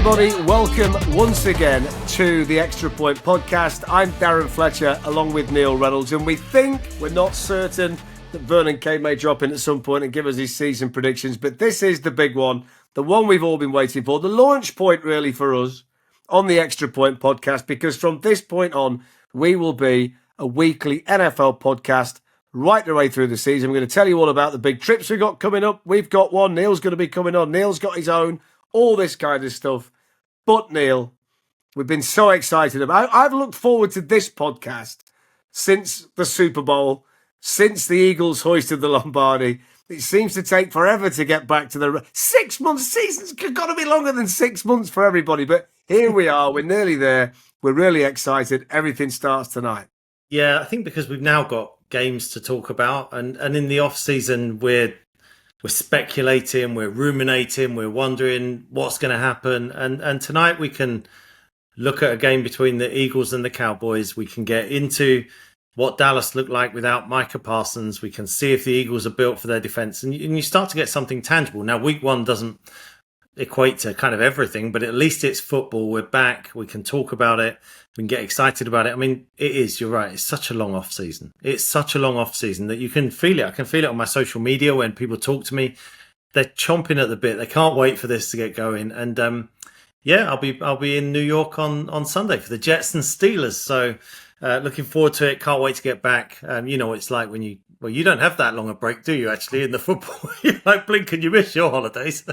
everybody. Welcome once again to the Extra Point podcast. I'm Darren Fletcher along with Neil Reynolds, and we think, we're not certain, that Vernon Kay may drop in at some point and give us his season predictions, but this is the big one, the one we've all been waiting for, the launch point really for us on the Extra Point podcast, because from this point on, we will be a weekly NFL podcast right the way through the season. We're going to tell you all about the big trips we've got coming up. We've got one. Neil's going to be coming on. Neil's got his own. All this kind of stuff. But Neil, we've been so excited about. I've looked forward to this podcast since the Super Bowl, since the Eagles hoisted the Lombardi. It seems to take forever to get back to the 6 month season's got to be longer than 6 months for everybody. But here we are. We're nearly there. We're really excited. Everything starts tonight. Yeah, I think because we've now got games to talk about, and in the off season we're speculating, we're ruminating, we're wondering what's going to happen. And tonight we can look at a game between the Eagles and the Cowboys. We can get into what Dallas looked like without Micah Parsons. We can see if the Eagles are built for their defense. And you start to get something tangible. Now, week one doesn't equate to kind of everything, but at least it's football. We're back. We can talk about it. We can get excited about it. I mean, it is, you're right. It's such a long off season. It's such a long off season that you can feel it. I can feel it on my social media when people talk to me. They're chomping at the bit. They can't wait for this to get going. And yeah, I'll be in New York on Sunday for the Jets and Steelers. So looking forward to it. Can't wait to get back. You know what it's like when you don't have that long a break, do you? Actually, in the football, you like blink and you miss your holidays.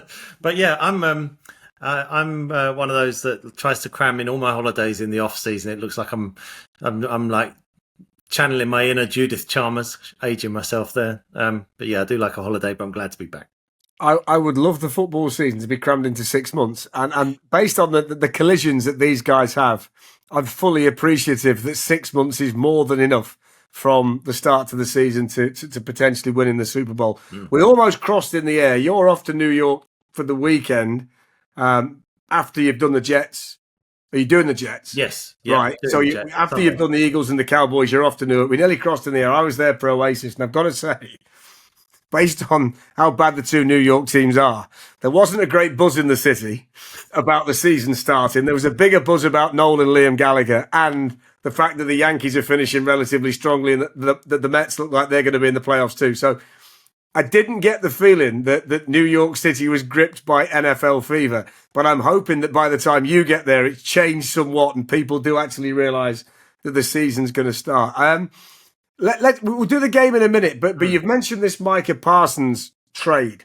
But yeah, I'm one of those that tries to cram in all my holidays in the off season. It looks like I'm like channeling my inner Judith Chalmers, aging myself there. But yeah, I do like a holiday, but I'm glad to be back. I would love the football season to be crammed into 6 months. And based on the collisions that these guys have, I'm fully appreciative that 6 months is more than enough from the start to the season to potentially winning the Super Bowl. We almost crossed in the air. You're off to New York for the weekend after you've done the Jets. Are you doing the Jets? Yes. Yeah, right. So after you've done the Eagles and the Cowboys, you're off to New York. We nearly crossed in the air. I was there for Oasis, and I've got to say, based on how bad the two New York teams are, there wasn't a great buzz in the city about the season starting. There was a bigger buzz about Noel and Liam Gallagher and the fact that the Yankees are finishing relatively strongly and that the Mets look like they're going to be in the playoffs too. So I didn't get the feeling that New York City was gripped by NFL fever, but I'm hoping that by the time you get there, it's changed somewhat and people do actually realise that the season's going to start. We'll do the game in a minute, but you've mentioned this Micah Parsons trade,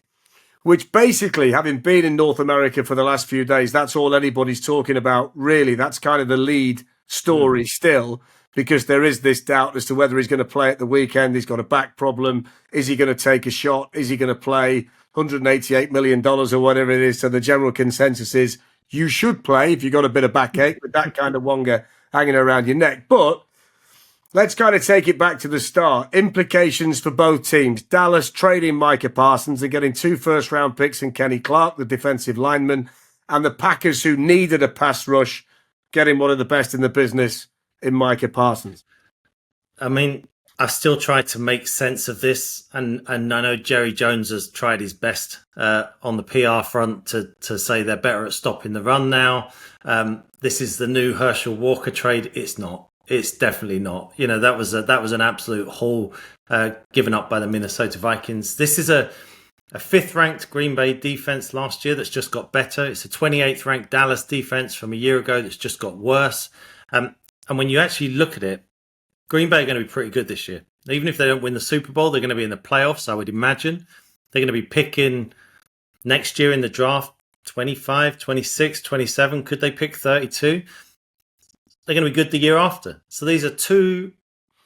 which basically, having been in North America for the last few days, that's all anybody's talking about, really. That's kind of the lead story still, because there is this doubt as to whether he's going to play at the weekend. He's got a back problem. Is he going to take a shot? Is he going to play $188 million or whatever it is? So the general consensus is you should play if you've got a bit of backache with that kind of wonga hanging around your neck. But let's kind of take it back to the start. Implications for both teams. Dallas trading Micah Parsons and getting 2 first-round picks in Kenny Clark, the defensive lineman, and the Packers, who needed a pass rush, getting one of the best in the business in Micah Parsons. I mean, I've still tried to make sense of this, and I know Jerry Jones has tried his best on the PR front to say they're better at stopping the run now. This is the new Herschel Walker trade. It's not. It's definitely not. You know, that was an absolute haul given up by the Minnesota Vikings. This is a 5th ranked Green Bay defense last year that's just got better. It's a 28th ranked Dallas defense from a year ago that's just got worse. And when you actually look at it, Green Bay are going to be pretty good this year. Even if they don't win the Super Bowl, they're going to be in the playoffs, I would imagine. They're going to be picking next year in the draft 25, 26, 27. Could they pick 32? They're going to be good the year after. So these are 2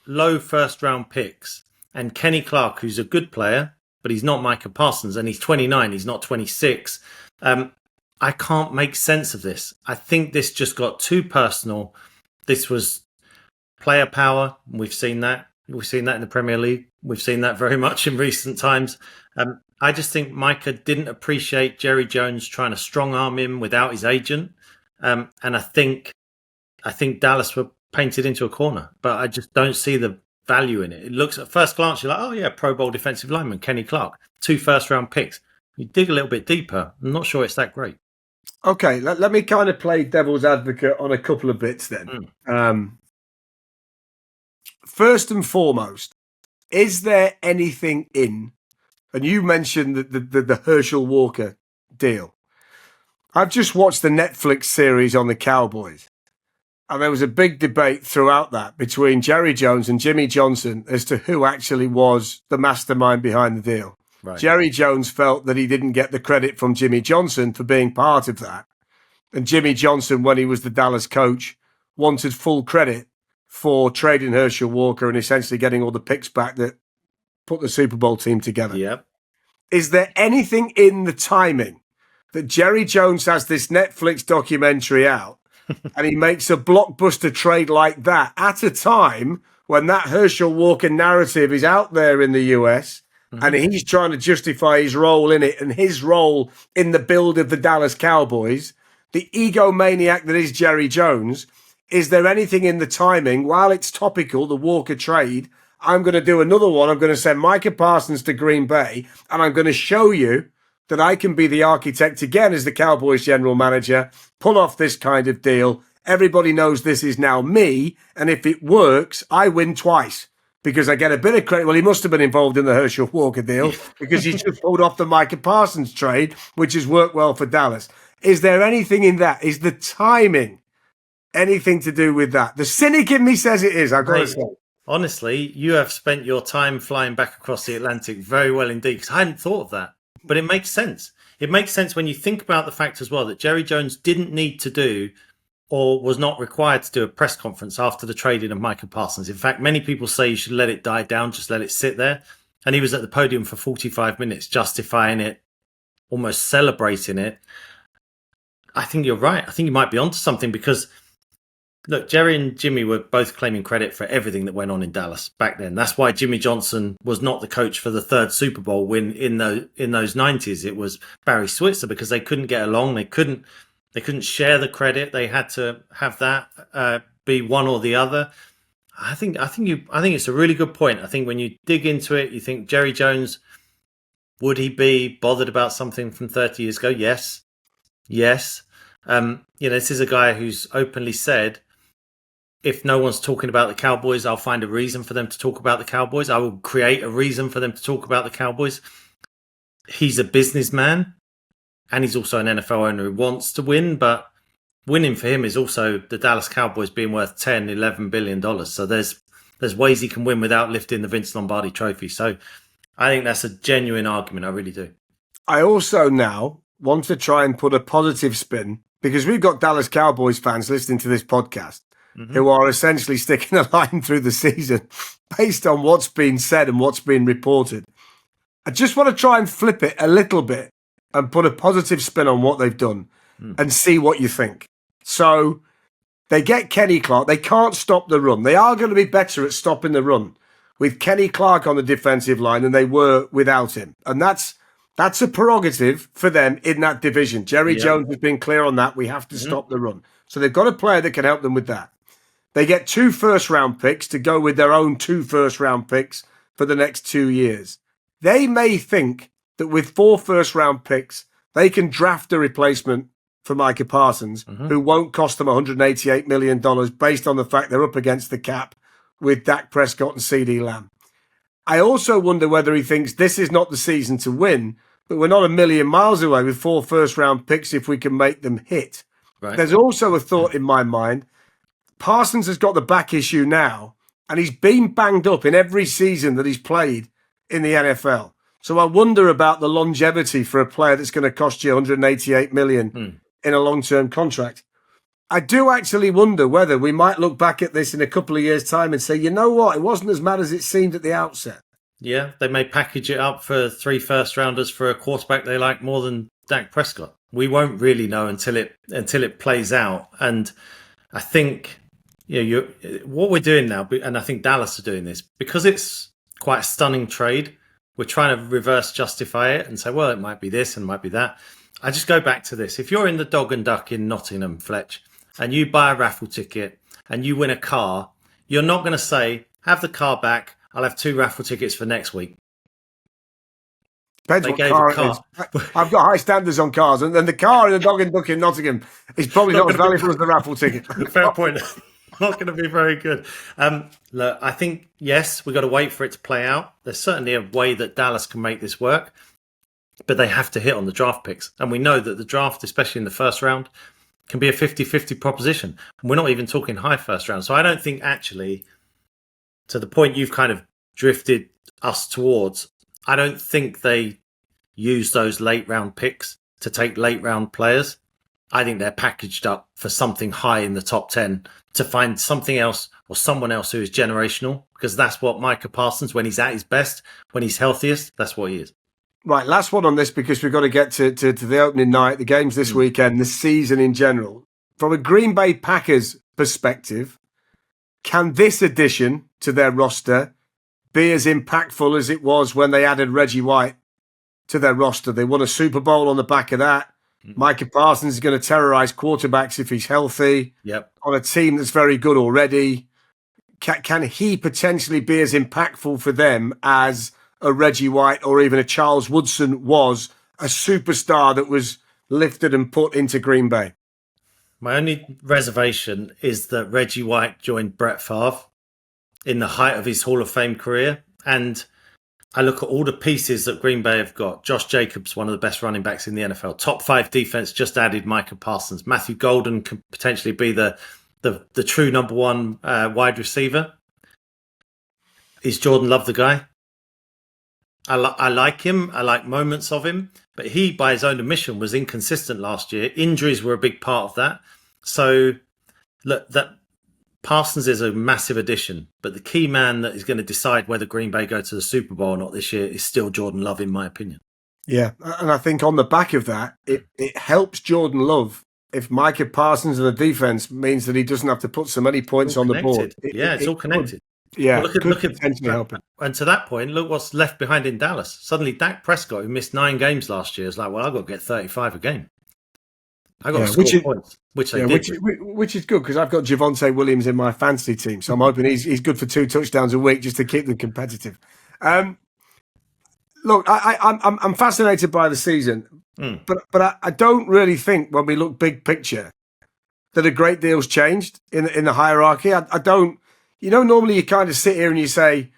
low first-round picks. And Kenny Clark, who's a good player, but he's not Micah Parsons, and he's 29, he's not 26. I can't make sense of this. I think this just got too personal. This was player power. We've seen that. We've seen that in the Premier League. We've seen that very much in recent times. I just think Micah didn't appreciate Jerry Jones trying to strong-arm him without his agent. And I think Dallas were painted into a corner, but I just don't see the value in it. It looks at first glance, you're like, oh yeah, Pro Bowl defensive lineman, Kenny Clark, 2 first-round picks. You dig a little bit deeper, I'm not sure it's that great. Okay, let me kind of play devil's advocate on a couple of bits then. First and foremost, is there anything in, and you mentioned the Herschel Walker deal. I've just watched the Netflix series on the Cowboys, and there was a big debate throughout that between Jerry Jones and Jimmy Johnson as to who actually was the mastermind behind the deal. Right. Jerry Jones felt that he didn't get the credit from Jimmy Johnson for being part of that. And Jimmy Johnson, when he was the Dallas coach, wanted full credit for trading Herschel Walker and essentially getting all the picks back that put the Super Bowl team together. Yep. Is there anything in the timing that Jerry Jones has this Netflix documentary out and he makes a blockbuster trade like that at a time when that Herschel Walker narrative is out there in the US and he's trying to justify his role in it and his role in the build of the Dallas Cowboys, the egomaniac that is Jerry Jones? Is there anything in the timing, while it's topical, the Walker trade, I'm going to do another one. I'm going to send Micah Parsons to Green Bay, and I'm going to show you that I can be the architect again as the Cowboys general manager, pull off this kind of deal. Everybody knows this is now me, and if it works, I win twice because I get a bit of credit. Well, he must have been involved in the Herschel Walker deal because he just pulled off the Micah Parsons trade, which has worked well for Dallas. Is there anything in that? Is the timing anything to do with that? The cynic in me says it is, I've got to say. Honestly, you have spent your time flying back across the Atlantic very well indeed, because I hadn't thought of that. But it makes sense. It makes sense when you think about the fact as well that Jerry Jones didn't need to do or was not required to do a press conference after the trading of Micah Parsons. In fact, many people say you should let it die down, just let it sit there. And he was at the podium for 45 minutes, justifying it, almost celebrating it. I think you're right. I think you might be onto something because, look, Jerry and Jimmy were both claiming credit for everything that went on in Dallas back then. That's why Jimmy Johnson was not the coach for the third Super Bowl win in those 90s. It was Barry Switzer because they couldn't get along. They couldn't share the credit. They had to have that be one or the other. I think it's a really good point. I think when you dig into it, you think Jerry Jones, would he be bothered about something from 30 years ago? Yes. This is a guy who's openly said, if no one's talking about the Cowboys, I'll find a reason for them to talk about the Cowboys. I will create a reason for them to talk about the Cowboys. He's a businessman and he's also an NFL owner who wants to win, but winning for him is also the Dallas Cowboys being worth $10, $11 billion. So there's ways he can win without lifting the Vince Lombardi trophy. So I think that's a genuine argument. I really do. I also now want to try and put a positive spin because we've got Dallas Cowboys fans listening to this podcast who are essentially sticking a line through the season based on what's been said and what's been reported. I just want to try and flip it a little bit and put a positive spin on what they've done and see what you think. So they get Kenny Clark. They can't stop the run. They are going to be better at stopping the run with Kenny Clark on the defensive line than they were without him. And that's a prerogative for them in that division. Jerry Jones has been clear on that. We have to stop the run. So they've got a player that can help them with that. They get 2 first-round picks to go with their own 2 first-round picks for the next 2 years. They may think that with 4 first-round picks, they can draft a replacement for Micah Parsons, who won't cost them $188 million based on the fact they're up against the cap with Dak Prescott and CeeDee Lamb. I also wonder whether he thinks this is not the season to win, but we're not a million miles away with 4 first-round picks if we can make them hit. Right. There's also a thought in my mind. Parsons has got the back issue now, and he's been banged up in every season that he's played in the NFL. So I wonder about the longevity for a player that's going to cost you $188 million in a long-term contract. I do actually wonder whether we might look back at this in a couple of years' time and say, you know what, it wasn't as mad as it seemed at the outset. Yeah, they may package it up for 3 first-rounders for a quarterback they like more than Dak Prescott. We won't really know until it plays out. And I think what we're doing now, and I think Dallas are doing this, because it's quite a stunning trade, we're trying to reverse justify it and say, well, it might be this and it might be that. I just go back to this. If you're in the Dog and Duck in Nottingham, Fletch, and you buy a raffle ticket and you win a car, you're not going to say, have the car back, I'll have 2 raffle tickets for next week. depends They what gave car a it is. car. I've got high standards on cars, and the car in the Dog and Duck in Nottingham is probably not as valuable as the raffle ticket. Fair point. Not going to be very good. Look, I think, yes, we've got to wait for it to play out. There's certainly a way that Dallas can make this work, but they have to hit on the draft picks. And we know that the draft, especially in the first round, can be a 50-50 proposition. And we're not even talking high first round. So I don't think actually, to the point you've kind of drifted us towards, I don't think they use those late round picks to take late round players. I think they're packaged up for something high in the top 10 to find something else or someone else who is generational, because that's what Micah Parsons, when he's at his best, when he's healthiest, that's what he is. Right, last one on this, because we've got to get to the opening night, the games this weekend, the season in general. From a Green Bay Packers perspective, can this addition to their roster be as impactful as it was when they added Reggie White to their roster? They won a Super Bowl on the back of that. Micah Parsons is going to terrorize quarterbacks if he's healthy. Yep. On a team that's very good already. Can he potentially be as impactful for them as a Reggie White or even a Charles Woodson was, a superstar that was lifted and put into Green Bay? My only reservation is that Reggie White joined Brett Favre in the height of his Hall of Fame career. And I look at all the pieces that Green Bay have got. Josh Jacobs, one of the best running backs in the NFL. Top 5 defense, just added Micah Parsons. Matthew Golden can potentially be the true number one wide receiver. Is Jordan Love the guy? I like him. I like moments of him. But he, by his own admission, was inconsistent last year. Injuries were a big part of that. So, look, that Parsons is a massive addition, but the key man that is going to decide whether Green Bay go to the Super Bowl or not this year is still Jordan Love, in my opinion. Yeah, and I think on the back of that, it helps Jordan Love if Micah Parsons and the defense means that he doesn't have to put so many points on the board. It's all connected. Yeah, well, look at help. And to that point, look what's left behind in Dallas. Suddenly, Dak Prescott, who missed 9 games last year, is like, well, I've got to get 35 a game. I got to score points, which is good, because I've got Javonte Williams in my fantasy team, so I'm hoping he's good for 2 touchdowns a week just to keep them competitive. Look, I'm fascinated by the season, but I don't really think, when we look big picture, that a great deal's changed in the hierarchy. I don't. Normally you kind of sit here and you say,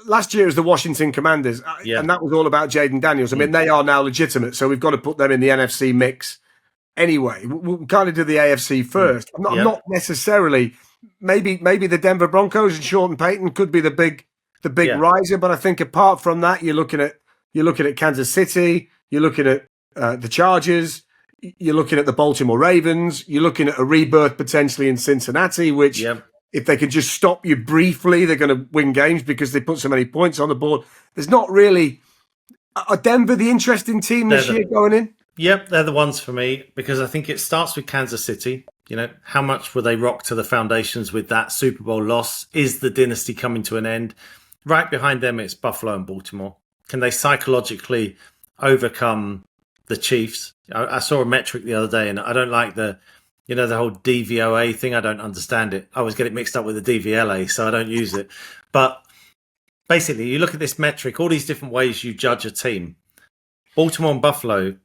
last year it was the Washington Commanders, and that was all about Jaden Daniels. I mean, they are now legitimate, so we've got to put them in the NFC mix. Anyway, we'll kind of do the AFC first. I'm not necessarily. Maybe the Denver Broncos and Sean Payton could be the big riser, but I think apart from that, you're looking at Kansas City, you're looking at the Chargers, you're looking at the Baltimore Ravens, you're looking at a rebirth potentially in Cincinnati, which if they can just stop you briefly, they're going to win games because they put so many points on the board. There's not really. Are Denver the interesting team this year going in? Yep, they're the ones for me, because I think it starts with Kansas City. How much will they rock to the foundations with that Super Bowl loss? Is the dynasty coming to an end? Right behind them, it's Buffalo and Baltimore. Can they psychologically overcome the Chiefs? I saw a metric the other day, and I don't like the whole DVOA thing. I don't understand it. I always get it mixed up with the DVLA, so I don't use it. But basically, you look at this metric, all these different ways you judge a team. Baltimore and Buffalo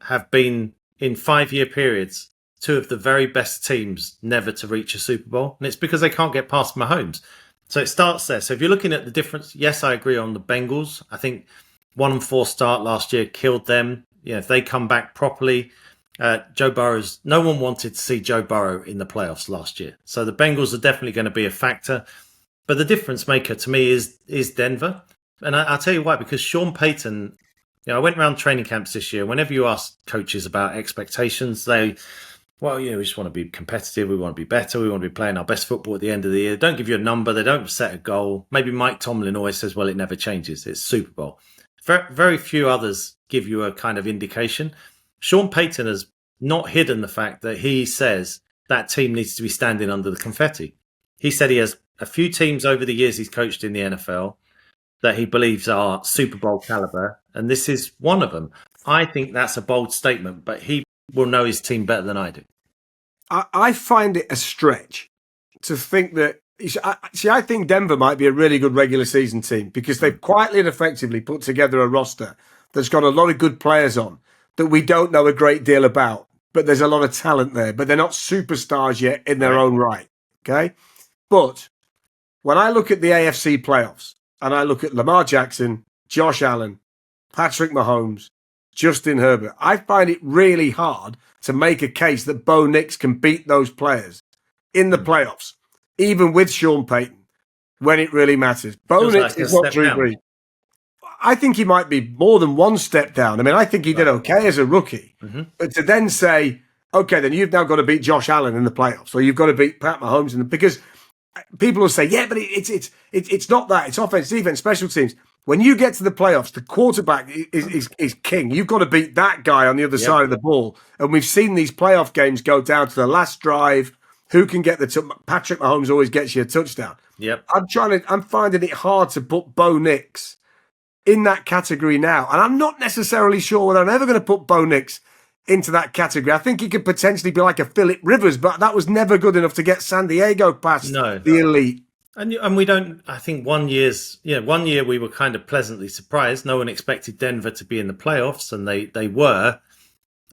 have been, in 5-year periods, 2 of the very best teams never to reach a Super Bowl. And it's because they can't get past Mahomes. So it starts there. So if you're looking at the difference, yes, I agree on the Bengals. I think 1-4 start last year killed them. If they come back properly, Joe Burrow's, no one wanted to see Joe Burrow in the playoffs last year. So the Bengals are definitely going to be a factor. But the difference maker to me is Denver. And I'll tell you why, because Sean Payton, I went around training camps this year. Whenever you ask coaches about expectations, we just want to be competitive. We want to be better. We want to be playing our best football at the end of the year. They don't give you a number. They don't set a goal. Maybe Mike Tomlin always says, well, it never changes. It's Super Bowl. Very, very few others give you a kind of indication. Sean Payton has not hidden the fact that he says that team needs to be standing under the confetti. He said he has a few teams over the years he's coached in the NFL that he believes are Super Bowl caliber, and this is one of them. I think that's a bold statement, but he will know his team better than I do. I find it a stretch to think that I think Denver might be a really good regular season team because they've quietly and effectively put together a roster that's got a lot of good players on that we don't know a great deal about, but there's a lot of talent there, but they're not superstars yet in their own right. Okay. But when I look at the AFC playoffs and I look at Lamar Jackson, Josh Allen, Patrick Mahomes, Justin Herbert, I find it really hard to make a case that Bo Nix can beat those players in the playoffs, even with Sean Payton, when it really matters. Bo Nix is not Drew Brees. I think he might be more than one step down. I mean, I think he did okay as a rookie. But to then say, okay, then you've now got to beat Josh Allen in the playoffs, or you've got to beat Pat Mahomes because people will say, yeah, but it's not that. It's offense, defense, special teams. When you get to the playoffs, the quarterback is king. You've got to beat that guy on the other side of the ball. And we've seen these playoff games go down to the last drive. Who can get Patrick Mahomes always gets you a touchdown. Yep. I'm finding it hard to put Bo Nix in that category now. And I'm not necessarily sure whether I'm ever going to put Bo Nix into that category. I think he could potentially be like a Phillip Rivers, but that was never good enough to get San Diego past the elite. And we don't, I think 1 year we were kind of pleasantly surprised. No one expected Denver to be in the playoffs, and they were.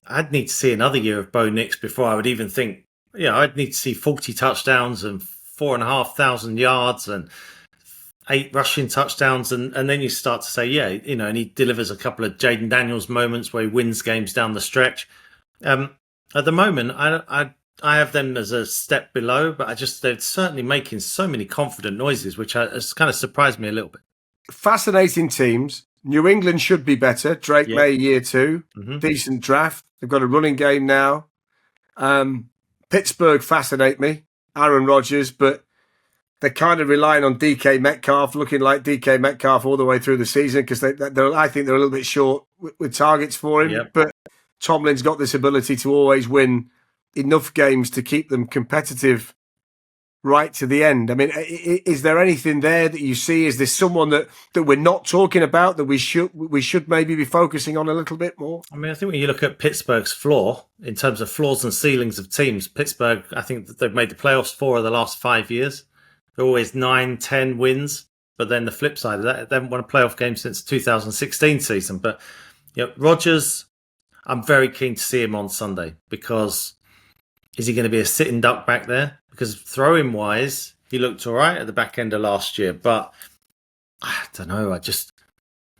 I'd need to see another year of Bo Nix before I would even think, I'd need to see 40 touchdowns and 4,500 yards and 8 rushing touchdowns. And then you start to say, and he delivers a couple of Jaden Daniels moments where he wins games down the stretch. At the moment, I have them as a step below, but they're certainly making so many confident noises, which has kind of surprised me a little bit. Fascinating teams. New England should be better. Drake May, year 2. Decent draft. They've got a running game now. Pittsburgh fascinate me. Aaron Rodgers, but they're kind of relying on DK Metcalf, looking like DK Metcalf all the way through the season because I think they're a little bit short with targets for him. Yep. But Tomlin's got this ability to always win enough games to keep them competitive right to the end. I mean, is there anything there that you see? Is there someone that we're not talking about that we should maybe be focusing on a little bit more? I mean, I think when you look at Pittsburgh's floor in terms of floors and ceilings of teams, Pittsburgh, I think that they've made the playoffs 4 of the last 5 years. They're always 9-10 wins. But then the flip side of that, they haven't won a playoff game since 2016 season. But Rodgers, I'm very keen to see him on Sunday because is he going to be a sitting duck back there? Because throwing wise, he looked all right at the back end of last year. But I don't know. This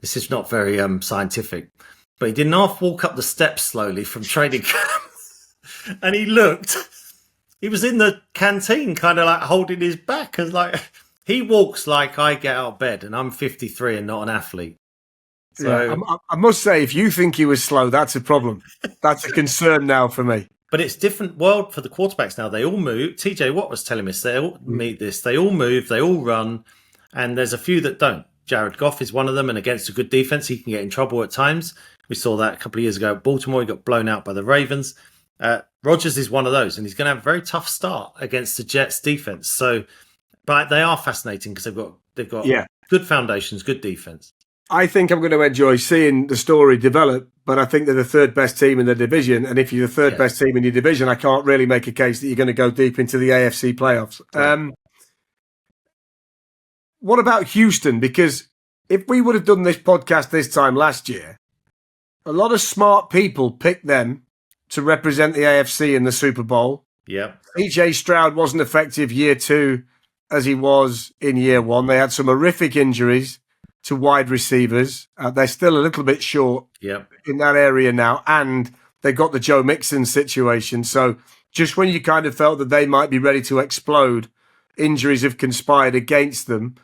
is not very scientific. But he didn't half walk up the steps slowly from training camp. And he was in the canteen kind of like holding his back. As like he walks like I get out of bed and I'm 53 and not an athlete. So I must say, if you think he was slow, that's a problem. That's a concern now for me. But it's different world for the quarterbacks now. They all move. TJ Watt was telling us they all meet this. They all move. They all run. And there's a few that don't. Jared Goff is one of them. And against a good defense, he can get in trouble at times. We saw that a couple of years ago at Baltimore. He got blown out by the Ravens. Rodgers is one of those. And he's going to have a very tough start against the Jets defense. So, but they are fascinating because they've got good foundations, good defense. I think I'm going to enjoy seeing the story develop, but I think they're the third best team in the division. And if you're the third best team in your division, I can't really make a case that you're going to go deep into the AFC playoffs. What about Houston? Because if we would have done this podcast this time last year, a lot of smart people picked them to represent the AFC in the Super Bowl. Yeah. CJ Stroud wasn't effective year 2 as he was in year 1. They had some horrific injuries to wide receivers. They're still a little bit short in that area now. And they've got the Joe Mixon situation. So just when you kind of felt that they might be ready to explode, injuries have conspired against them.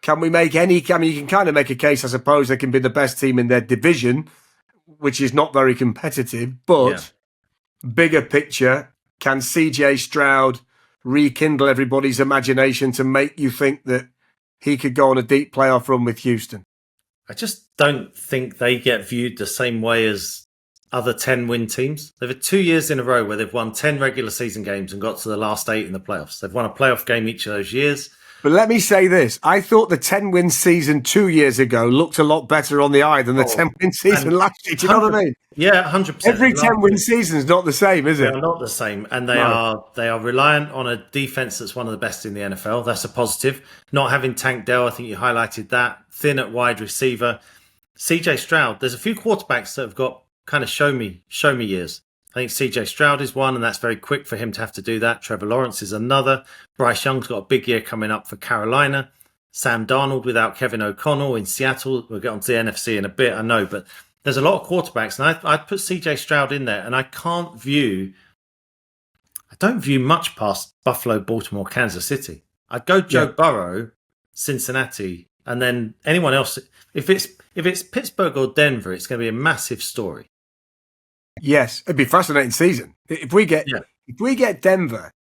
Can we make you can kind of make a case, I suppose, they can be the best team in their division, which is not very competitive. But bigger picture, can CJ Stroud rekindle everybody's imagination to make you think that he could go on a deep playoff run with Houston? I just don't think they get viewed the same way as other 10-win teams. They've had 2 years in a row where they've won 10 regular season games and got to the last 8 in the playoffs. They've won a playoff game each of those years. But let me say this. I thought the 10-win season 2 years ago looked a lot better on the eye than the 10-win season last year. Do you know what I mean? Yeah, 100%. Every 10-win season is not the same, is it? They are not the same. And they are reliant on a defense that's one of the best in the NFL. That's a positive. Not having Tank Dell, I think you highlighted that. Thin at wide receiver. CJ Stroud, there's a few quarterbacks that have got kind of show me years. I think CJ Stroud is one, and that's very quick for him to have to do that. Trevor Lawrence is another. Bryce Young's got a big year coming up for Carolina. Sam Darnold without Kevin O'Connell in Seattle. We'll get on to the NFC in a bit, I know, but there's a lot of quarterbacks, and I'd put CJ Stroud in there, and I don't view much past Buffalo, Baltimore, Kansas City. I'd go Joe Burrow, Cincinnati, and then anyone else. If it's Pittsburgh or Denver, it's going to be a massive story. Yes, it'd be a fascinating season. If we get Denver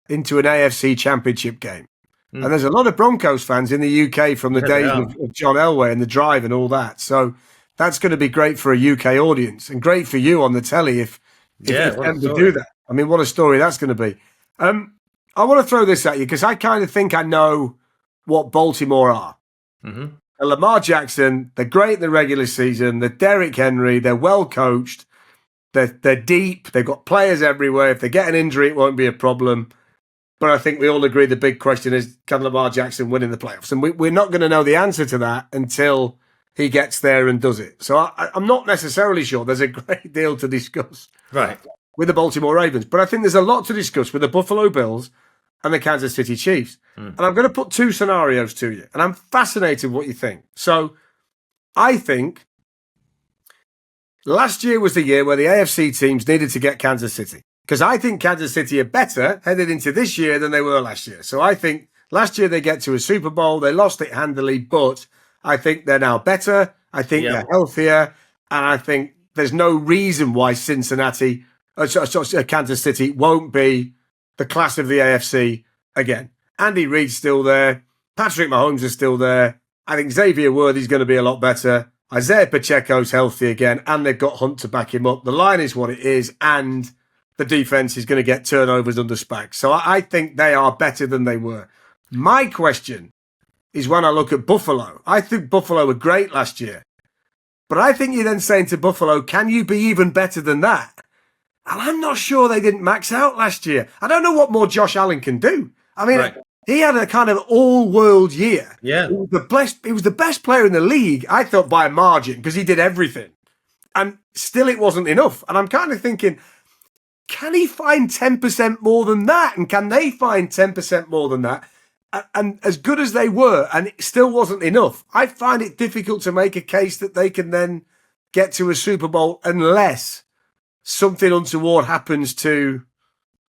into an AFC championship game, and there's a lot of Broncos fans in the UK from the days of John Elway and the Drive and all that. So that's going to be great for a UK audience and great for you on the telly if Denver do that. I mean, what a story that's going to be. I want to throw this at you because I kind of think I know what Baltimore are. Mm-hmm. And Lamar Jackson, they're great in the regular season. They're Derrick Henry. They're well coached. They're deep. They've got players everywhere. If they get an injury, it won't be a problem. But I think we all agree the big question is, can Lamar Jackson win in the playoffs? And we're not going to know the answer to that until he gets there and does it. So I'm not necessarily sure. There's a great deal to discuss with the Baltimore Ravens. But I think there's a lot to discuss with the Buffalo Bills and the Kansas City Chiefs. And I'm going to put two scenarios to you. And I'm fascinated what you think. So I think last year was the year where the AFC teams needed to get Kansas City. Because I think Kansas City are better headed into this year than they were last year. So I think last year they get to a Super Bowl. They lost it handily, but I think they're now better. I think they're healthier. And I think there's no reason why Kansas City won't be the class of the AFC again. Andy Reid's still there. Patrick Mahomes is still there. I think Xavier Worthy's going to be a lot better. Isaiah Pacheco's healthy again, and they've got Hunt to back him up. The line is what it is, and the defense is going to get turnovers under Spags. So I think they are better than they were. My question is when I look at Buffalo. I think Buffalo were great last year. But I think you're then saying to Buffalo, can you be even better than that? And I'm not sure they didn't max out last year. I don't know what more Josh Allen can do. I mean, he had a kind of all-world year. Yeah. He was the best player in the league, I thought, by a margin, because he did everything. And still it wasn't enough. And I'm kind of thinking, can he find 10% more than that? And can they find 10% more than that? And as good as they were, and it still wasn't enough, I find it difficult to make a case that they can then get to a Super Bowl unless something untoward happens to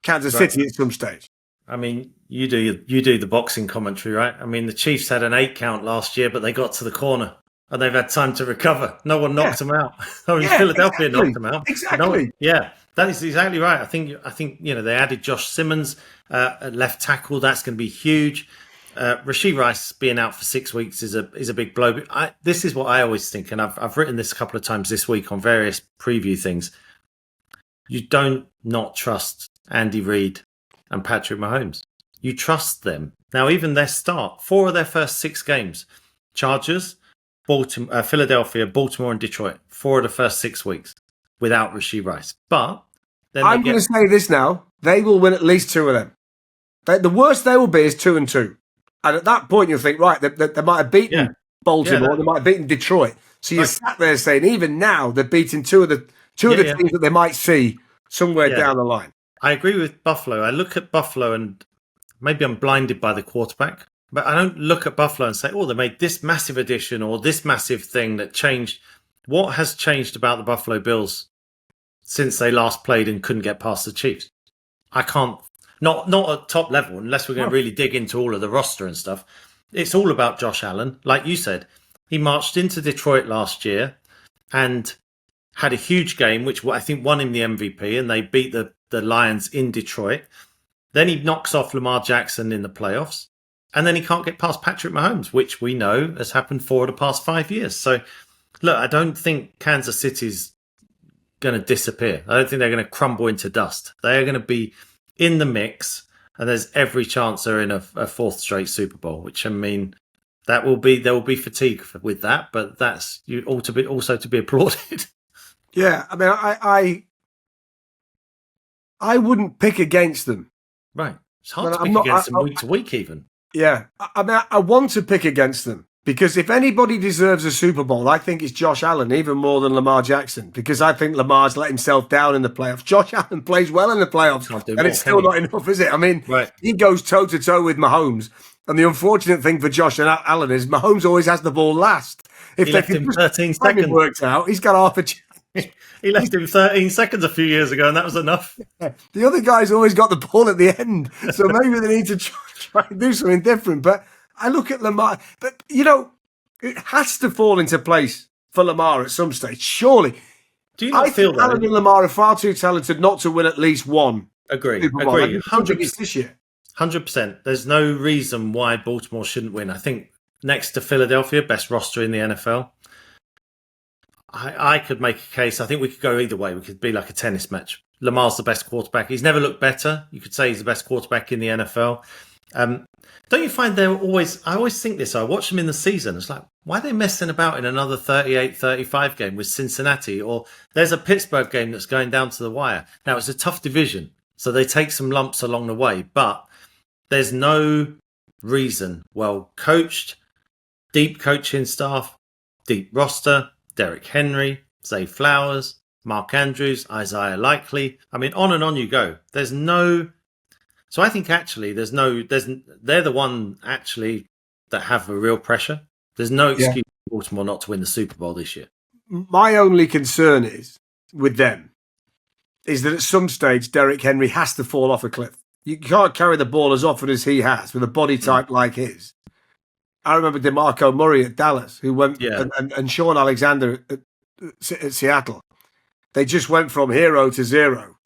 Kansas City at some stage. I mean, you do the boxing commentary, right? I mean, the Chiefs had an 8 count last year, but they got to the corner and they've had time to recover. No one knocked them out. I mean, Philadelphia knocked them out. Exactly. That is exactly right. I think they added Josh Simmons at left tackle. That's going to be huge. Rashee Rice being out for 6 weeks is a big blow. But this is what I always think, and I've written this a couple of times this week on various preview things. You don't not trust Andy Reid and Patrick Mahomes. You trust them. Now, even their start, 4 of their first 6 games, Chargers, Philadelphia, Baltimore and Detroit, 4 of the first 6 weeks without Rashee Rice. But then I'm going to say this now. They will win at least 2 of them. The worst they will be is 2-2. And at that point, you'll think, right, they might have beaten Baltimore, they might have beaten Detroit. So you're sat there saying, even now, they're beating two of the teams that they might see somewhere down the line. I agree with Buffalo. I look at Buffalo and maybe I'm blinded by the quarterback, but I don't look at Buffalo and say, oh, they made this massive addition or this massive thing that changed. What has changed about the Buffalo Bills since they last played and couldn't get past the Chiefs? I can't, not at top level, unless we're going to really dig into all of the roster and stuff. It's all about Josh Allen. Like you said, he marched into Detroit last year and had a huge game, which I think won him the MVP, and they beat the Lions in Detroit. Then he knocks off Lamar Jackson in the playoffs, and then he can't get past Patrick Mahomes, which we know has happened 4 of the past 5 years. So, look, I don't think Kansas City's going to disappear. I don't think they're going to crumble into dust. They are going to be in the mix. and there's every chance they're in a fourth straight Super Bowl. Which I mean, there will be fatigue with that, but that's also to be applauded. Yeah, I mean, I wouldn't pick against them. Right, it's hard to pick against them week to week, even. Yeah, I mean, I want to pick against them. Because if anybody deserves a Super Bowl, I think it's Josh Allen, even more than Lamar Jackson, because I think Lamar's let himself down in the playoffs. Josh Allen plays well in the playoffs, and it's still not enough, is it? I mean, He goes toe-to-toe with Mahomes, and the unfortunate thing for Josh Allen is Mahomes always has the ball last. If he left him 13 seconds. Works out, he's got half a chance. He left him 13 seconds a few years ago, and that was enough. The other guy's always got the ball at the end, so maybe they need to try and do something different. But I look at Lamar, but it has to fall into place for Lamar at some stage, surely. Do you not feel that? Allen and Lamar are far too talented not to win at least one. Agree. Super Bowl. 100% this year. 100%. There's no reason why Baltimore shouldn't win. I think next to Philadelphia, best roster in the NFL. I could make a case. I think we could go either way. We could be like a tennis match. Lamar's the best quarterback. He's never looked better. You could say he's the best quarterback in the NFL. Don't you find they're always... I always think this. I watch them in the season. It's like, why are they messing about in another 38-35 game with Cincinnati? Or there's a Pittsburgh game that's going down to the wire. Now, it's a tough division, so they take some lumps along the way. But there's no reason. Well coached, deep coaching staff, deep roster, Derrick Henry, Zay Flowers, Mark Andrews, Isaiah Likely. I mean, on and on you go. There's no... So I think actually they're the one actually that have a real pressure. There's no excuse for Baltimore not to win the Super Bowl this year. My only concern is with them is that at some stage Derrick Henry has to fall off a cliff. You can't carry the ball as often as he has with a body type like his. I remember DeMarco Murray at Dallas, who went and Sean Alexander at Seattle. They just went from hero to zero.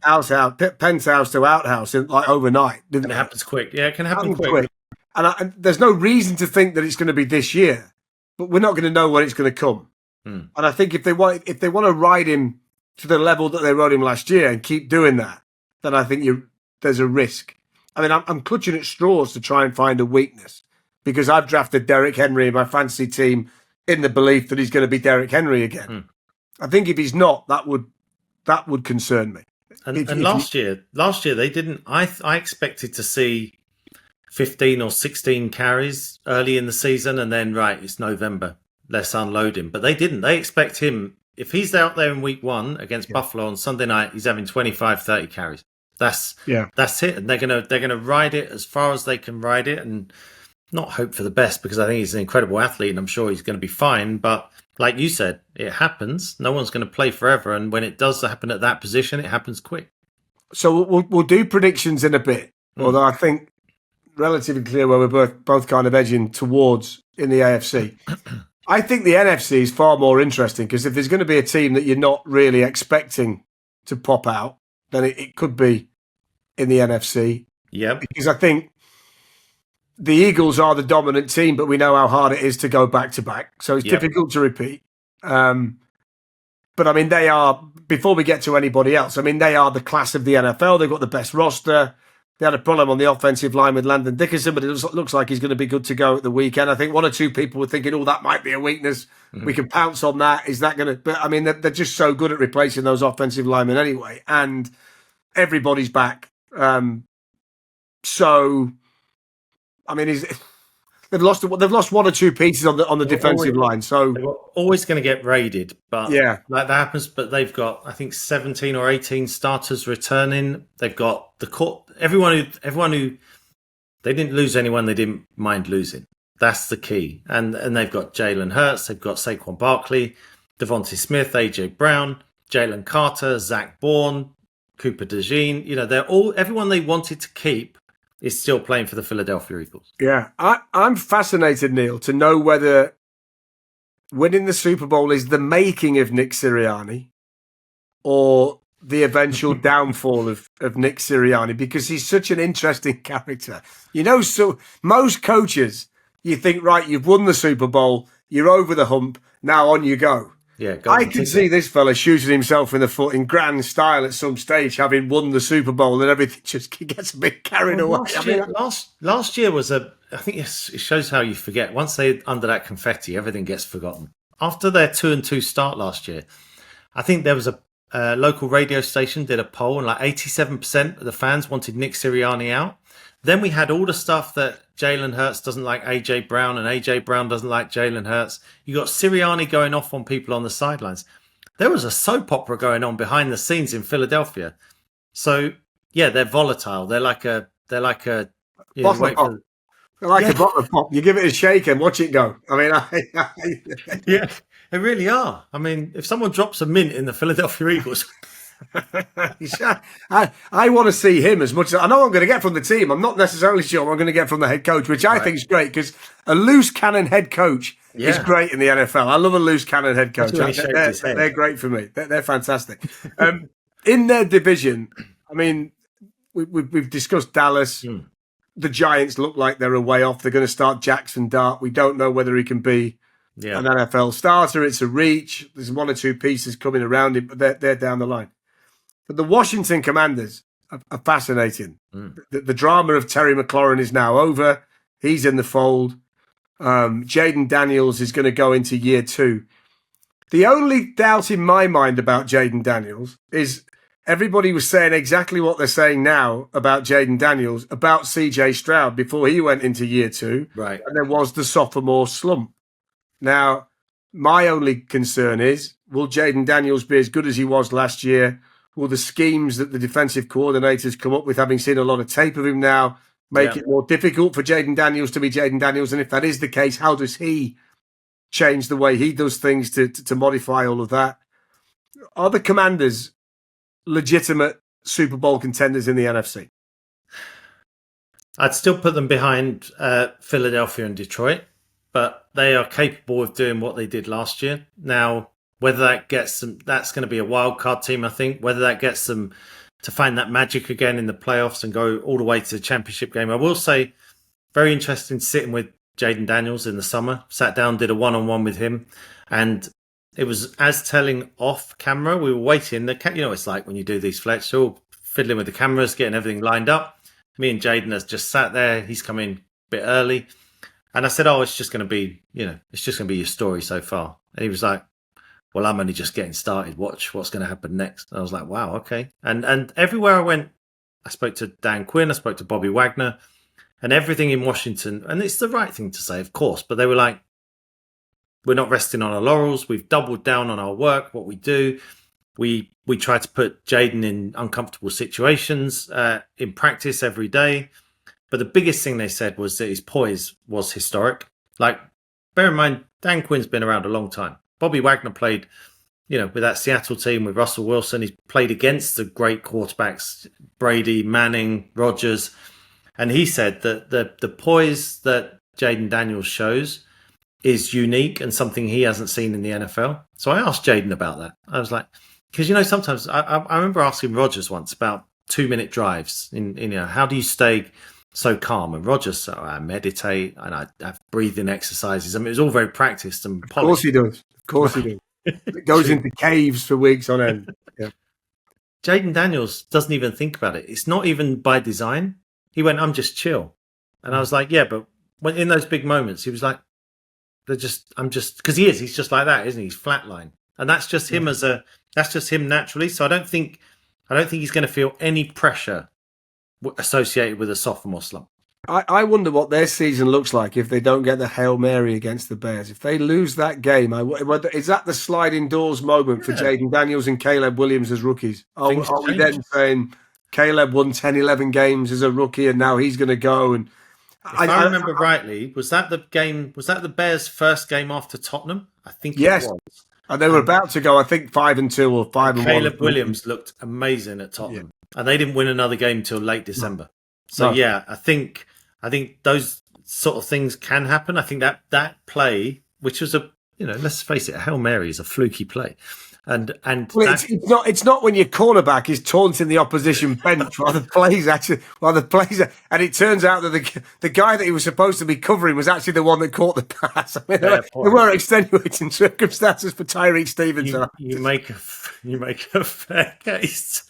House out, penthouse to outhouse, like overnight. And it happens quick. Yeah, it can happen quick. And there's no reason to think that it's going to be this year, but we're not going to know when it's going to come. And I think if they want to ride him to the level that they rode him last year and keep doing that, then I think there's a risk. I mean, I'm clutching at straws to try and find a weakness because I've drafted Derrick Henry in my fantasy team in the belief that he's going to be Derrick Henry again. I think if he's not, that would concern me. And last year they didn't. I expected to see 15 or 16 carries early in the season, and then it's November, let's unload him. But they didn't. They expect him, if he's out there in week 1 against Buffalo on Sunday night, he's having 25, 30 carries. That's it. And they're gonna ride it as far as they can ride it, and not hope for the best because I think he's an incredible athlete and I'm sure he's going to be fine. But like you said, it happens. No one's going to play forever. And when it does happen at that position, it happens quick. So we'll do predictions in a bit, although I think relatively clear where we're both kind of edging towards in the AFC. I think the NFC is far more interesting because if there's going to be a team that you're not really expecting to pop out, then it could be in the NFC. Yeah. Because I think the Eagles are the dominant team, but we know how hard it is to go back-to-back. So it's difficult to repeat. But, I mean, they are, before we get to anybody else, I mean, they are the class of the NFL. They've got the best roster. They had a problem on the offensive line with Landon Dickerson, but it looks like he's going to be good to go at the weekend. I think one or two people were thinking, that might be a weakness. We can pounce on that. Is that going to... But, I mean, they're just so good at replacing those offensive linemen anyway. And everybody's back. So... I mean, they've lost one or two pieces on the defensive line. So they're always going to get raided, but that happens. But they've got, I think, 17 or 18 starters returning. They've got everyone who they didn't lose anyone they didn't mind losing. That's the key. And they've got Jalen Hurts, they've got Saquon Barkley, Devontae Smith, AJ Brown, Jalen Carter, Zach Bourne, Cooper DeJean. They're everyone they wanted to keep is still playing for the Philadelphia Eagles. Yeah, I'm fascinated, Neil, to know whether winning the Super Bowl is the making of Nick Sirianni or the eventual downfall of Nick Sirianni, because he's such an interesting character. So most coaches, you think, right, you've won the Super Bowl, you're over the hump, now on you go. Yeah, I can see this fella shooting himself in the foot in grand style at some stage, having won the Super Bowl, and everything just gets a bit carried away. Last year was I think it shows how you forget. Once they're under that confetti, everything gets forgotten. After their 2-2 start last year, I think there was a local radio station did a poll, and like 87% of the fans wanted Nick Sirianni out. Then we had all the stuff that Jalen Hurts doesn't like AJ Brown, and AJ Brown doesn't like Jalen Hurts. You got Sirianni going off on people on the sidelines. There was a soap opera going on behind the scenes in Philadelphia. So yeah, they're volatile. They're like a bottle of pop. They're like a bottle of pop. You give it a shake and watch it go. I mean, yeah, they really are. I mean, if someone drops a mint in the Philadelphia Eagles. I want to see him as much as I know I'm going to get from the team. I'm not necessarily sure what I'm going to get from the head coach, which I think is great, because a loose cannon head coach is great in the NFL. I love a loose cannon head coach. They're great for me. They're fantastic. In their division, I mean, we've discussed Dallas. The Giants look like they're a way off. They're going to start Jackson Dart. We don't know whether he can be an NFL starter. It's a reach. There's one or two pieces coming around him, but they're down the line. But the Washington Commanders are fascinating. The drama of Terry McLaurin is now over. He's in the fold. Jaden Daniels is going to go into year 2. The only doubt in my mind about Jaden Daniels is everybody was saying exactly what they're saying now about Jaden Daniels, about CJ Stroud before he went into year 2. Right. And there was the sophomore slump. Now, my only concern is, will Jaden Daniels be as good as he was last year? Will the schemes that the defensive coordinators come up with, having seen a lot of tape of him now, make it more difficult for Jaden Daniels to be Jaden Daniels? And if that is the case, how does he change the way he does things to modify all of that? Are the Commanders legitimate Super Bowl contenders in the NFC? I'd still put them behind Philadelphia and Detroit, but they are capable of doing what they did last year. Now, whether that gets them, that's going to be a wild card team, I think. Whether that gets them to find that magic again in the playoffs and go all the way to the championship game. I will say, very interesting sitting with Jaden Daniels in the summer. Sat down, did a one-on-one with him, and it was as telling off camera. We were waiting. You know, it's like when you do these Fletch, all fiddling with the cameras, getting everything lined up. Me and Jaden has just sat there. He's come in a bit early. And I said, it's just going to be, it's just going to be your story so far. And he was like, well, I'm only just getting started. Watch what's going to happen next. And I was like, wow, okay. And everywhere I went, I spoke to Dan Quinn, I spoke to Bobby Wagner, and everything in Washington. And it's the right thing to say, of course. But they were like, we're not resting on our laurels. We've doubled down on our work, what we do. We try to put Jaden in uncomfortable situations in practice every day. But the biggest thing they said was that his poise was historic. Like, bear in mind, Dan Quinn's been around a long time. Bobby Wagner played, with that Seattle team with Russell Wilson. He's played against the great quarterbacks, Brady, Manning, Rodgers. And he said that the poise that Jaden Daniels shows is unique and something he hasn't seen in the NFL. So I asked Jaden about that. I was like, because, sometimes I remember asking Rodgers once about 2-minute drives how do you stay so calm? And Rodgers said, I meditate and I have breathing exercises. I mean, it was all very practiced and polished. Of course he does. Of course he does. It goes into caves for weeks on end. Yeah. Jaden Daniels doesn't even think about it. It's not even by design. He went, I'm just chill. And I was like, yeah, but when in those big moments, he was like, because he's just like that, isn't he? He's flatline. And that's just him that's just him naturally. So I don't think he's going to feel any pressure associated with a sophomore slump. I wonder what their season looks like if they don't get the Hail Mary against the Bears. If they lose that game, is that the sliding doors moment for Jaden Daniels and Caleb Williams as rookies? Are we then saying Caleb won 10, 11 games as a rookie and now he's going to go? And if I remember rightly, was that the Bears' first game after Tottenham? I think yes. It was. And they were about to go, I think, 5-2 or 5-1. Caleb Williams looked amazing at Tottenham. Yeah. And they didn't win another game till late December. So I think those sort of things can happen. I think that play, which was let's face it, a Hail Mary is a fluky play. And Well, it's not when your cornerback is taunting the opposition bench while the plays and it turns out that the guy that he was supposed to be covering was actually the one that caught the pass. I mean, there were extenuating circumstances for Tyreek Stevenson. You make a fair case,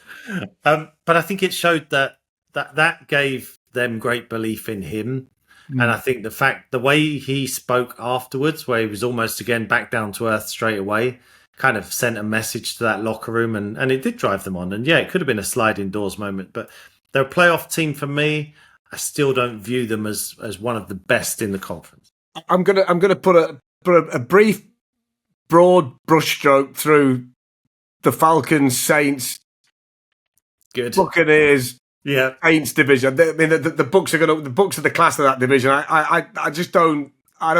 but I think it showed that gave them great belief in him. And I think the way he spoke afterwards, where he was almost again back down to earth straight away, kind of sent a message to that locker room, and it did drive them on. And yeah, it could have been a sliding doors moment, but they're a playoff team for me. I still don't view them as one of the best in the conference. I'm gonna put a brief, broad brushstroke through the Falcons, Saints, Buccaneers, Saints division. I mean, the Bucs are the class of that division. I just don't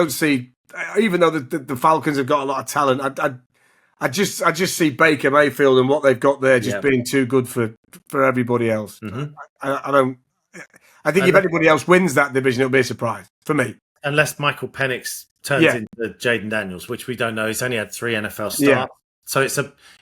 see, even though the Falcons have got a lot of talent. I just see Baker Mayfield and what they've got there just being too good for everybody else. Mm-hmm. I think if anybody else wins that division, it'll be a surprise for me. Unless Michael Penix turns into Jaden Daniels, which we don't know. He's only had 3 NFL starts. Yeah. So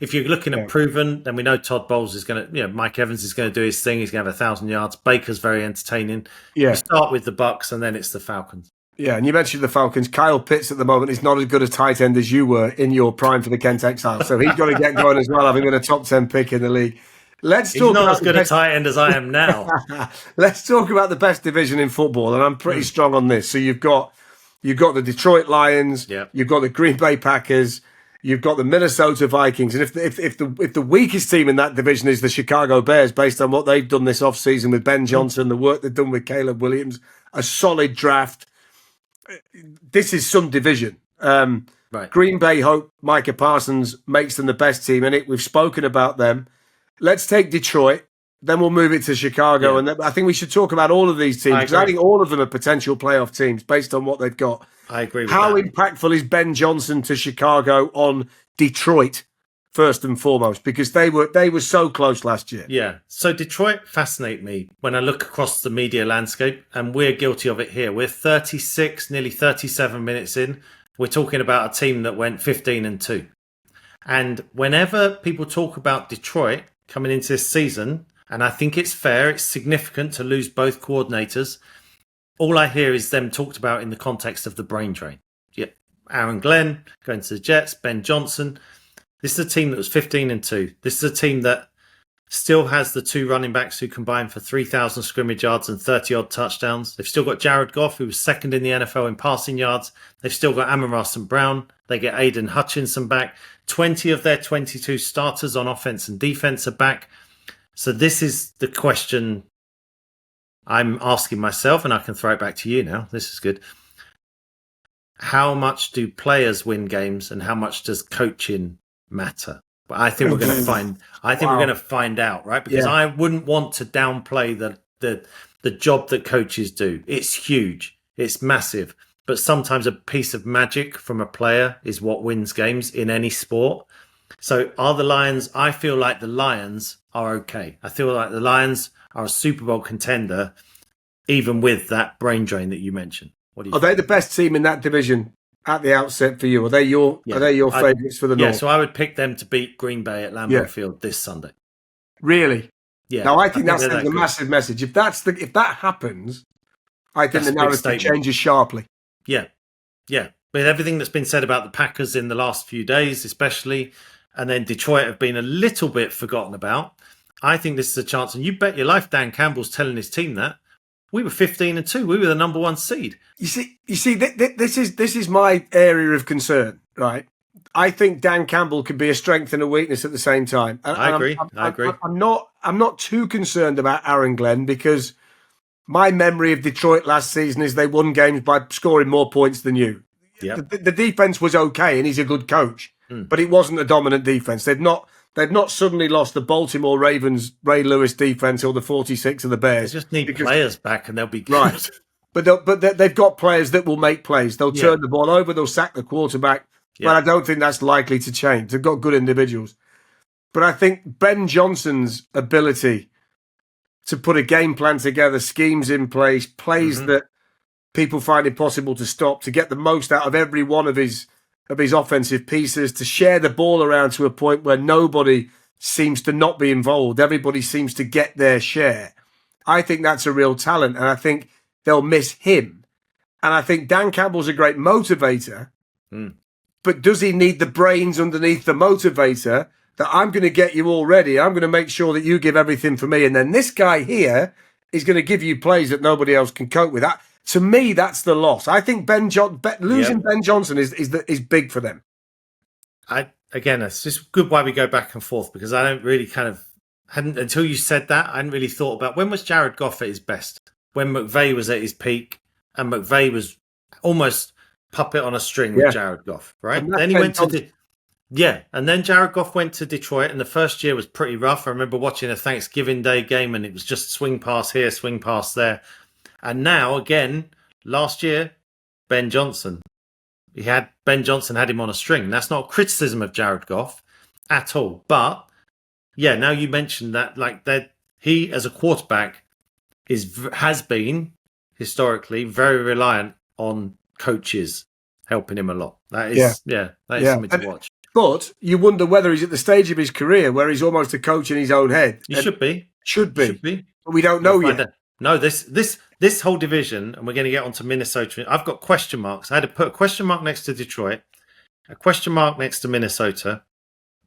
if you're looking at proven, then we know Todd Bowles is going to, Mike Evans is going to do his thing. He's going to have 1,000 yards. Baker's very entertaining. Yeah. You start with the Bucs and then it's the Falcons. Yeah, and you mentioned the Falcons. Kyle Pitts at the moment is not as good a tight end as you were in your prime for the Kent Exiles. So he's got to get going as well, having been a top 10 pick in the league. He's not as good a tight end as I am now. Let's talk about the best division in football, and I'm pretty strong on this. So you've got the Detroit Lions, you've got the Green Bay Packers, you've got the Minnesota Vikings, and if the weakest team in that division is the Chicago Bears, based on what they've done this offseason with Ben Johnson, the work they've done with Caleb Williams, a solid draft. This is some division. Right. Green Bay hope Micah Parsons makes them the best team in it. We've spoken about them. Let's take Detroit, then we'll move it to Chicago. And I think we should talk about all of these teams, because I think all of them are potential playoff teams based on what they've got. I agree with How impactful is Ben Johnson to Chicago on Detroit, first and foremost? Because they were so close last year. Yeah. So Detroit fascinate me when I look across the media landscape, and we're guilty of it here. We're 36, nearly 37 minutes in. We're talking about a team that went 15-2. And whenever people talk about Detroit coming into this season, and I think it's fair, it's significant to lose both coordinators, all I hear is them talked about in the context of the brain drain. Yeah, Aaron Glenn going to the Jets, Ben Johnson. This is a team that was 15-2. This is a team that still has the 2 running backs who combined for 3,000 scrimmage yards and 30-odd touchdowns. They've still got Jared Goff, who was second in the NFL in passing yards. They've still got Amon-Ra St. Brown. They get Aiden Hutchinson back. 20 of their 22 starters on offense and defense are back. So this is the question I'm asking myself, and I can throw it back to you now. This is good. How much do players win games, and how much does coaching matter? But I think we're going to find. I think we're going to find out, right? Because I wouldn't want to downplay the job that coaches do. It's huge. It's massive. But sometimes a piece of magic from a player is what wins games in any sport. So are the Lions? I feel like the Lions are okay. I feel like the Lions are a Super Bowl contender, even with that brain drain that you mentioned. What do you think? They the best team in that division at the outset for you? Are they your favourites for the North? Yeah, so I would pick them to beat Green Bay at Lambeau Field this Sunday. Really? Yeah. Now I think that sends a massive message. If that happens, I think the narrative changes sharply. Yeah. Yeah. With everything that's been said about the Packers in the last few days, especially, and then Detroit have been a little bit forgotten about, I think this is a chance. And you bet your life Dan Campbell's telling his team that. We were 15-2. We were the number 1 seed. You see, this is my area of concern, right? I think Dan Campbell could be a strength and a weakness at the same time. And I agree. I agree. I'm not too concerned about Aaron Glenn, because my memory of Detroit last season is they won games by scoring more points than you. Yep. The defense was okay, and he's a good coach, but it wasn't a dominant defense. They've not suddenly lost the Baltimore Ravens Ray Lewis defense or the 46 of the Bears. They just need players back, and they'll be good. Right. But they've got players that will make plays. They'll turn the ball over. They'll sack the quarterback. But I don't think that's likely to change. They've got good individuals. But I think Ben Johnson's ability to put a game plan together, schemes in place, plays that people find impossible to stop, to get the most out of every one of his of his offensive pieces, to share the ball around to a point where nobody seems to not be involved. Everybody seems to get their share. I think that's a real talent, and I think they'll miss him. And I think Dan Campbell's a great motivator, but does he need the brains underneath the motivator that I'm going to get you all ready? I'm going to make sure that you give everything for me. And then this guy here is going to give you plays that nobody else can cope with. That, to me, that's the loss. I think losing Ben Johnson is big for them. Again, it's just good why we go back and forth, because I don't really hadn't until you said that, I hadn't really thought about when was Jared Goff at his best? When McVay was at his peak, and McVay was almost puppet on a string with Jared Goff, right? Then he went to and then Jared Goff went to Detroit, and the first year was pretty rough. I remember watching a Thanksgiving Day game, and it was just swing pass here, swing pass there. And now, again, last year, Ben Johnson. Ben Johnson had him on a string. That's not a criticism of Jared Goff at all. But, yeah, now you mentioned that, he, as a quarterback, has been, historically, very reliant on coaches helping him a lot. That is something to watch. But you wonder whether he's at the stage of his career where he's almost a coach in his own head. He should be. Should be. But we don't know yet. No, this whole division, and we're going to get onto Minnesota. I've got question marks. I had to put a question mark next to Detroit, a question mark next to Minnesota,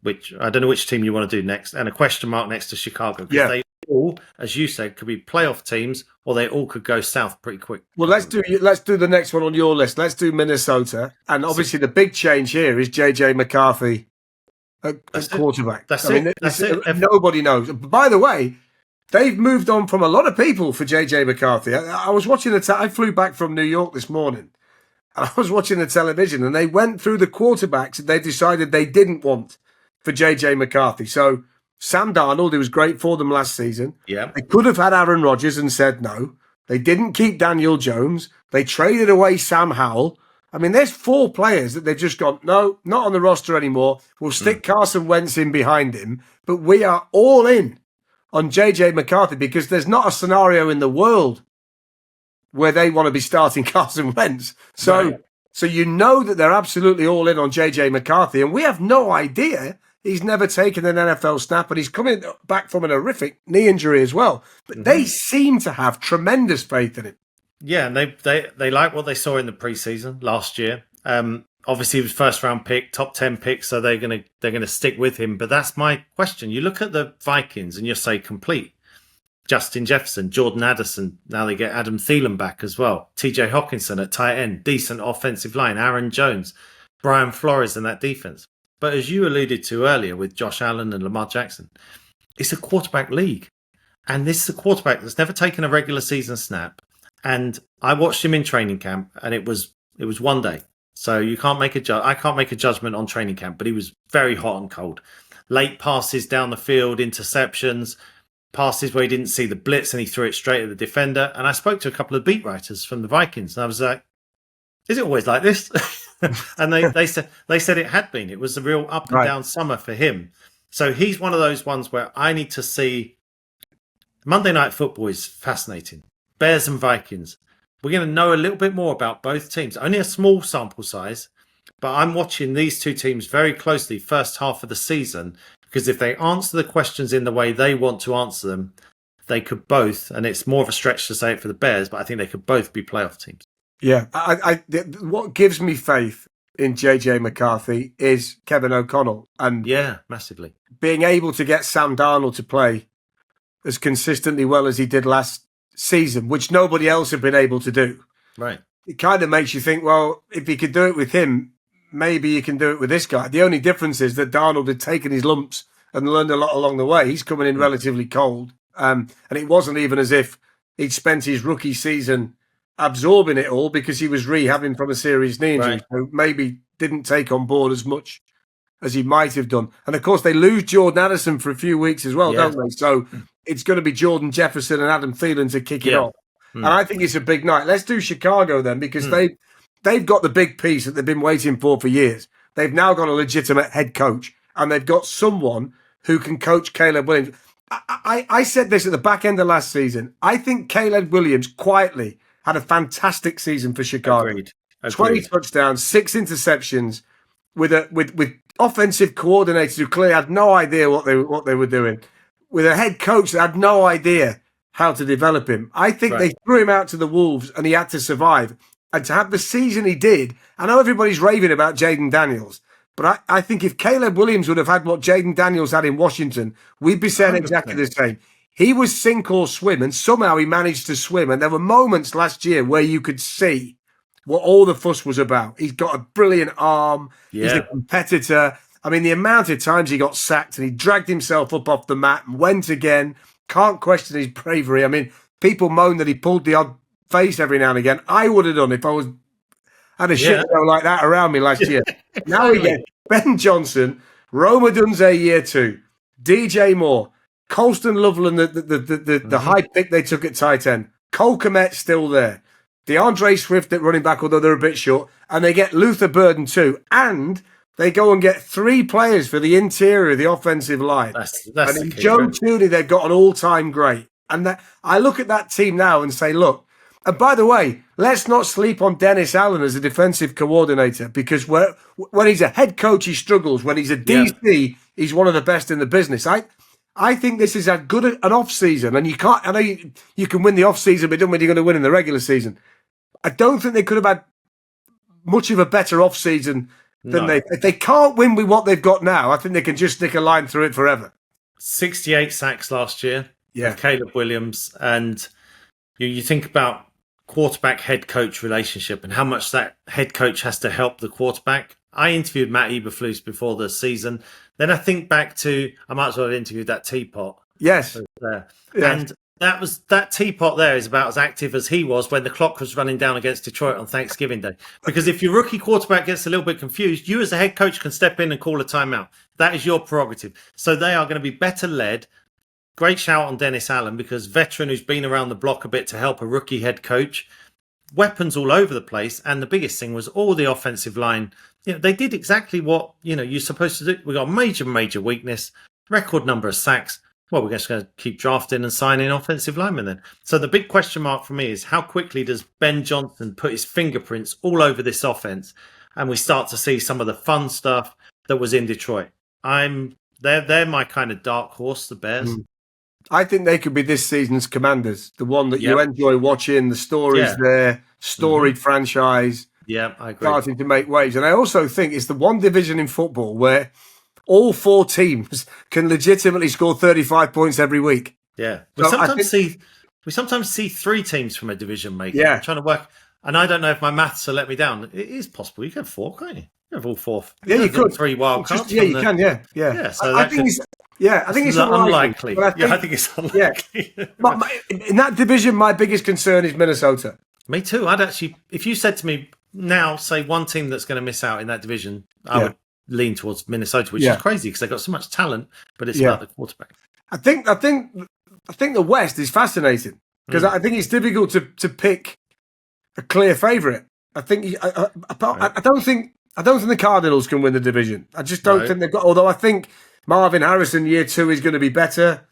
which I don't know which team you want to do next, and a question mark next to Chicago. Because they all, as you said, could be playoff teams, or they all could go south pretty quick. Well, let's do the next one on your list. Let's do Minnesota. And obviously the big change here is JJ McCarthy at quarterback. That's it. Nobody knows. By the way, they've moved on from a lot of people for JJ McCarthy. I was watching I flew back from New York this morning, and I was watching the television, and they went through the quarterbacks that they decided they didn't want for JJ McCarthy. So Sam Darnold, who was great for them last season. Yeah. They could have had Aaron Rodgers and said no. They didn't keep Daniel Jones. They traded away Sam Howell. I mean, there's 4 players that they've just gone, no, not on the roster anymore. We'll stick Carson Wentz in behind him, but we are all in on JJ McCarthy, because there's not a scenario in the world where they want to be starting Carson Wentz. So you know that they're absolutely all in on JJ McCarthy, and we have no idea. He's never taken an NFL snap, and he's coming back from an horrific knee injury as well. But they seem to have tremendous faith in him. Yeah, and they like what they saw in the preseason last year. Obviously, he was first round pick, top 10 pick, so they're gonna stick with him. But that's my question. You look at the Vikings and you say complete. Justin Jefferson, Jordan Addison. Now they get Adam Thielen back as well. TJ Hawkinson at tight end, decent offensive line. Aaron Jones, Brian Flores in that defense. But as you alluded to earlier with Josh Allen and Lamar Jackson, it's a quarterback league. And this is a quarterback that's never taken a regular season snap. And I watched him in training camp, and it was one day. So you can't make I can't make a judgment on training camp, but he was very hot and cold. Late passes down the field, interceptions, passes where he didn't see the blitz and he threw it straight at the defender. And I spoke to a couple of beat writers from the Vikings, and I was like, is it always like this? And they said it had been. It was a real up and down summer for him. So he's one of those ones where I need to see. Monday Night Football is fascinating. Bears and Vikings. We're going to know a little bit more about both teams. Only a small sample size, but I'm watching these two teams very closely first half of the season, because if they answer the questions in the way they want to answer them, they could both, and it's more of a stretch to say it for the Bears, but I think they could both be playoff teams. Yeah. What gives me faith in JJ McCarthy is Kevin O'Connell. And massively. Being able to get Sam Darnold to play as consistently well as he did last season, which nobody else had been able to do. Right. It kind of makes you think, well, if you could do it with him, maybe you can do it with this guy. The only difference is that Darnold had taken his lumps and learned a lot along the way. He's coming in relatively cold. And it wasn't even as if he'd spent his rookie season absorbing it all, because he was rehabbing from a serious knee injury. So maybe didn't take on board as much as he might have done. And of course, they lose Jordan Addison for a few weeks as well, don't they? So it's going to be Jordan Jefferson and Adam Thielen to kick it off. And I think it's a big night. Let's do Chicago then, because they've got the big piece that they've been waiting for years. They've now got a legitimate head coach, and they've got someone who can coach Caleb Williams. I said this at the back end of last season. I think Caleb Williams quietly had a fantastic season for Chicago. Agreed. 20 touchdowns, 6 interceptions. with offensive coordinators who clearly had no idea what they were doing, with a head coach that had no idea how to develop him. I think they threw him out to the Wolves and he had to survive. And to have the season he did, I know everybody's raving about Jaden Daniels, but I think if Caleb Williams would have had what Jaden Daniels had in Washington, we'd be saying 100%. Exactly the same. He was sink or swim, and somehow he managed to swim. And there were moments last year where you could see what all the fuss was about. He's got a brilliant arm. Yeah. He's a competitor. I mean, the amount of times he got sacked and he dragged himself up off the mat and went again. Can't question his bravery. I mean, people moan that he pulled the odd face every now and again. I would have done if I had a shit show like that around me last year. Now we get Ben Johnson, Roma Dunze year 2, DJ Moore, Colston Loveland, the high pick they took at tight end, Cole Kmet still there, DeAndre Swift at running back, although they're a bit short, and they get Luther Burden too, and they go and get 3 players for the interior of the offensive line. That's and in Joe Tooney, they've got an all-time great. And I look at that team now and say, look, and by the way, let's not sleep on Dennis Allen as a defensive coordinator, because when he's a head coach, he struggles. When he's a DC, he's one of the best in the business. I think this is as good an off-season, and you can't. I know you can win the off-season, but it doesn't mean you're going to win in the regular season. I don't think they could have had much of a better off-season than if they can't win with what they've got now. I think they can just stick a line through it forever. 68 sacks last year. With Caleb Williams, and you think about quarterback head coach relationship and how much that head coach has to help the quarterback. I interviewed Matt Eberflus before the season. Then I think back to, I might as well have interviewed that teapot. Yes. And that teapot there is about as active as he was when the clock was running down against Detroit on Thanksgiving Day. Because if your rookie quarterback gets a little bit confused, you as a head coach can step in and call a timeout. That is your prerogative. So they are going to be better led. Great shout on Dennis Allen, because veteran who's been around the block a bit to help a rookie head coach. Weapons all over the place. And the biggest thing was all the offensive line. They did exactly what, you're supposed to do. We got a major weakness, record number of sacks. Well, we're just going to keep drafting and signing offensive linemen then. So the big question mark for me is how quickly does Ben Johnson put his fingerprints all over this offense, and we start to see some of the fun stuff that was in Detroit. They're my kind of dark horse, the Bears. I think they could be this season's Commanders, the one that you enjoy watching. The story's there, storied franchise. Yeah, I agree. Starting to make waves. And I also think it's the one division in football where all 4 teams can legitimately score 35 points every week. Yeah. We sometimes see 3 teams from a division make it. Yeah. I'm trying to work, and I don't know if my maths will let me down. It is possible. You can have 4, can't you? You have all 4. You could. 3 wild cards. You can, yeah. So I think it's unlikely. I think it's unlikely. In that division, my biggest concern is Minnesota. Me too. I'd actually, if you said to me now, say one team that's going to miss out in that division, I would lean towards Minnesota, which is crazy because they've got so much talent, but it's about the quarterback. I think the West is fascinating because I think it's difficult to pick a clear favourite. I think I don't think the Cardinals can win the division. I just don't think they've got. Although I think Marvin Harrison year 2 is going to be better.